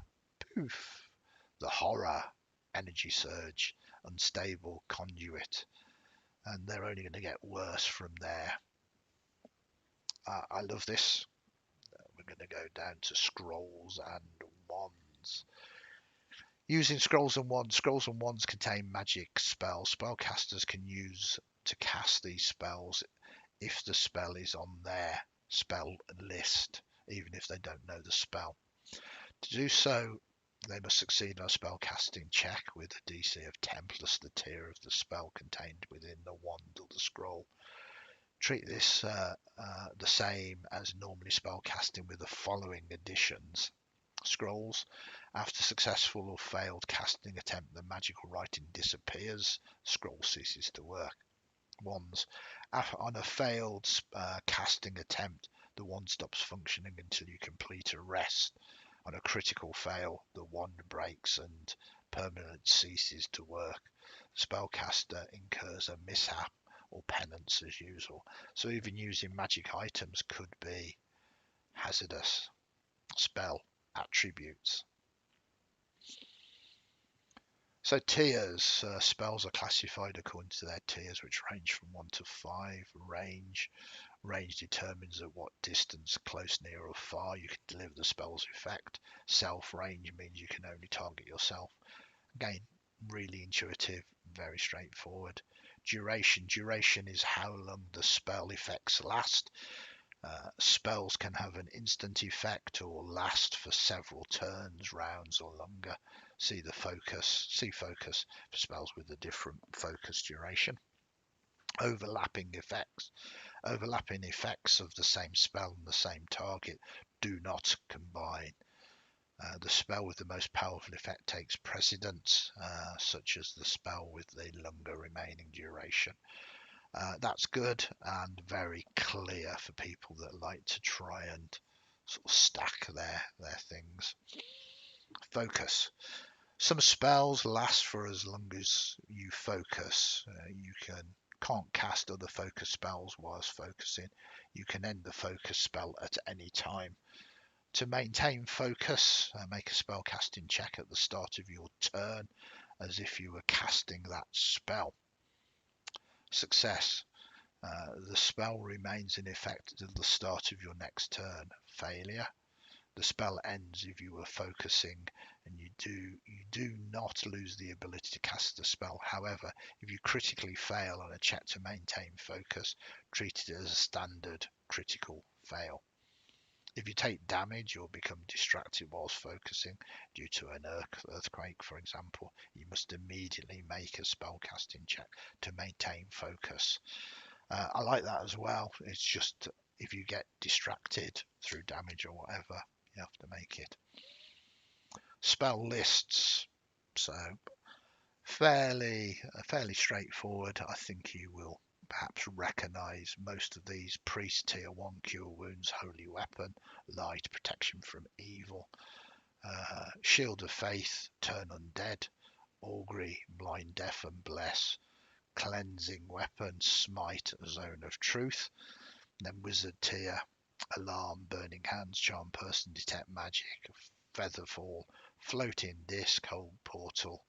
poof, the horror, energy surge, unstable conduit, and they're only going to get worse from there. I love this. We're going to go down to scrolls and wands. Using scrolls and wands contain magic spells. Spellcasters can use to cast these spells if the spell is on their spell list, even if they don't know the spell. To do so, they must succeed on a spell casting check with a DC of 10 plus the tier of the spell contained within the wand or the scroll. Treat this the same as normally spell casting with the following additions. Scrolls. After successful or failed casting attempt, the magical writing disappears. Scroll ceases to work. Wands. On a failed casting attempt, the wand stops functioning until you complete a rest. On a critical fail, the wand breaks and permanently ceases to work. The spellcaster incurs a mishap or penance as usual. So even using magic items could be hazardous. Spell attributes. So tiers, spells are classified according to their tiers, which range from 1 to 5. Range determines at what distance, close, near or far, you can deliver the spell's effect. Self range means you can only target yourself. Again, really intuitive, very straightforward. Duration is how long the spell effects last. Spells can have an instant effect or last for several turns, rounds or longer. See focus for spells with a different focus duration. Overlapping effects of the same spell and the same target do not combine. The spell with the most powerful effect takes precedence, such as the spell with the longer remaining duration. That's good and very clear for people that like to try and sort of stack their things. Focus. Some spells last for as long as you focus. You can't cast other focus spells whilst focusing. You can end the focus spell at any time. To maintain focus, make a spell casting check at the start of your turn as if you were casting that spell. Success. The spell remains in effect until the start of your next turn. Failure. The spell ends if you were focusing and you do not lose the ability to cast the spell. However, if you critically fail on a check to maintain focus, treat it as a standard critical fail. If you take damage or become distracted whilst focusing due to an earthquake, for example, you must immediately make a spellcasting check to maintain focus. I like that as well. It's just if you get distracted through damage or whatever, you have to make it. Spell lists. So fairly straightforward. I think you will perhaps recognize most of these. Priest tier 1, cure wounds, holy weapon, light, protection from evil, shield of faith, turn undead, augury, blind, deaf and bless, cleansing weapon, smite, zone of truth. Then wizard tier, alarm, burning hands, charm person, detect magic, featherfall, floating disc, hold portal,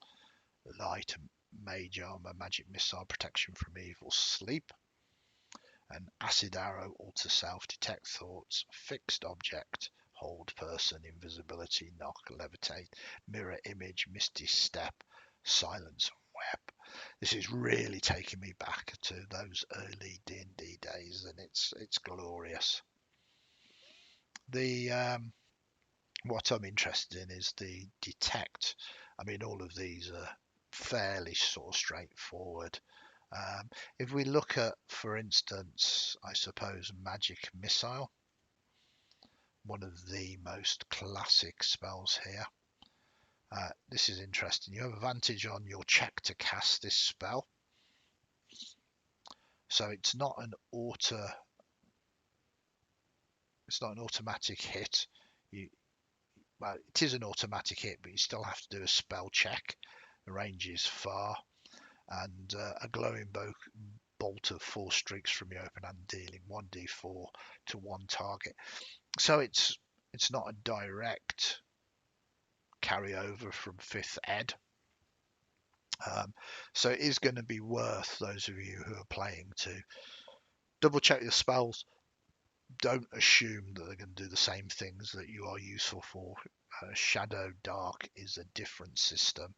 light, mage armor, magic missile, protection from evil, sleep, and acid arrow, alter self, detect thoughts, fixed object, hold person, invisibility, knock, levitate, mirror image, misty step, silence, web. This is really taking me back to those early D&D days, and it's glorious. The what I'm interested in is the detect. I mean, all of these are fairly sort of straightforward. If we look at, for instance, I suppose magic missile, one of the most classic spells here. This is interesting. You have advantage on your check to cast this spell. So it's not an automatic hit. Well, it is an automatic hit, but you still have to do a spell check. The range is far, and a glowing bolt of 4 streaks from your open hand, dealing 1d4 to one target. So it's not a direct carryover from 5th ed. So it is going to be worth those of you who are playing to double check your spells. Don't assume that they're going to do the same things that you are useful for. Shadowdark is a different system.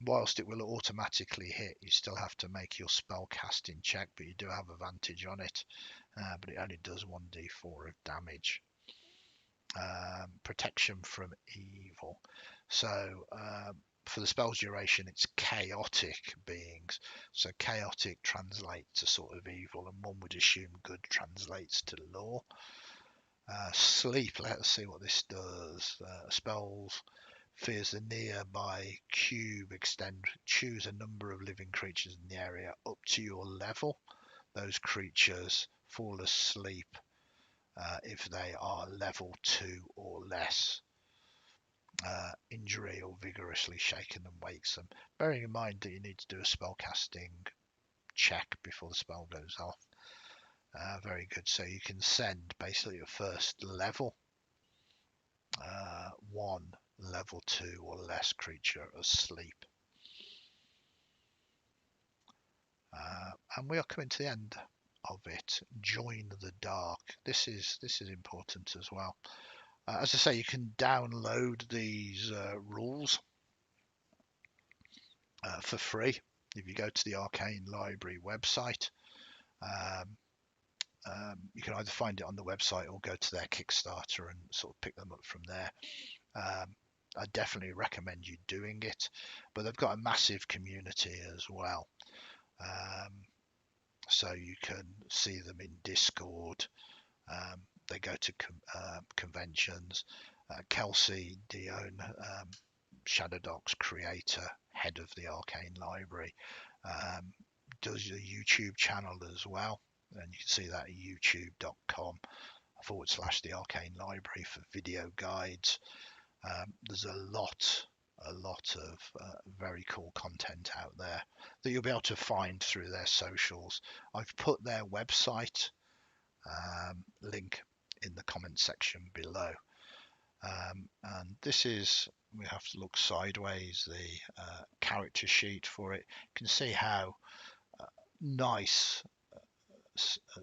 Whilst it will automatically hit, you still have to make your spell casting check, but you do have advantage on it. But it only does 1d4 of damage. Protection from evil. So for the spell's duration, it's chaotic beings. So chaotic translates to sort of evil, and one would assume good translates to law. Sleep, let's see what this does. Spells fears the nearby cube extend. Choose a number of living creatures in the area up to your level. Those creatures fall asleep if they are level 2 or less. Injury or vigorously shaken them wakes them. Bearing in mind that you need to do a spell casting check before the spell goes off. Very good. So you can send basically your first level, 1 level 2 or less creature asleep. And we are coming to the end of it. Join the dark. This is important as well. As I say, you can download these rules for free if you go to the Arcane Library website. You can either find it on the website or go to their Kickstarter and sort of pick them up from there. I definitely recommend you doing it, but they've got a massive community as well. So you can see them in Discord. They go to conventions. Kelsey Dione, Shadowdark's creator, head of the Arcane Library, does a YouTube channel as well, and you can see that at youtube.com/the Arcane Library for video guides. There's a lot of very cool content out there that you'll be able to find through their socials. I've put their website link in the comment section below. And this is, we have to look sideways, the character sheet for it. You can see how nice,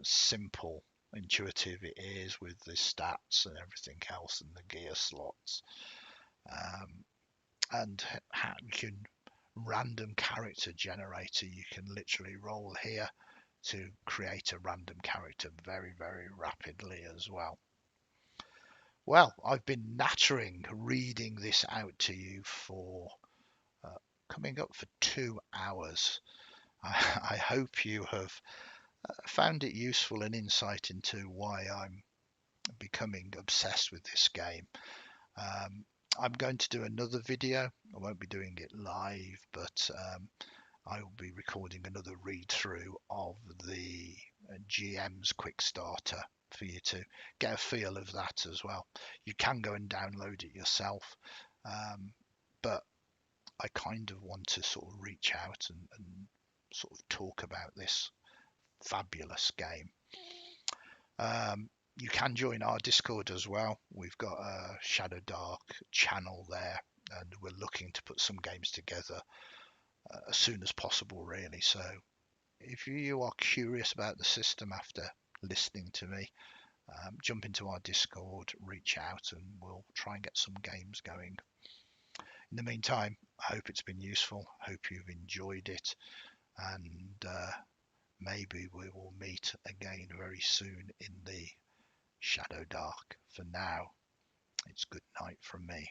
simple, intuitive it is with the stats and everything else and the gear slots. And how you can random character generator. You can literally roll here to create a random character very, very rapidly as well. Well, I've been nattering reading this out to you for coming up for 2 hours. I hope you have found it useful and insight into why I'm becoming obsessed with this game. I'm going to do another video. I won't be doing it live, but I will be recording another read through of the GM's Quickstarter for you to get a feel of that as well. You can go and download it yourself, but I kind of want to sort of reach out and sort of talk about this fabulous game. You can join our Discord as well. We've got a Shadowdark channel there, and we're looking to put some games together as soon as possible, really. So if you are curious about the system after listening to me, jump into our Discord, reach out, and we'll try and get some games going. In the meantime, I hope it's been useful. Hope you've enjoyed it, and maybe we will meet again very soon in the Shadowdark. For now, it's good night from me.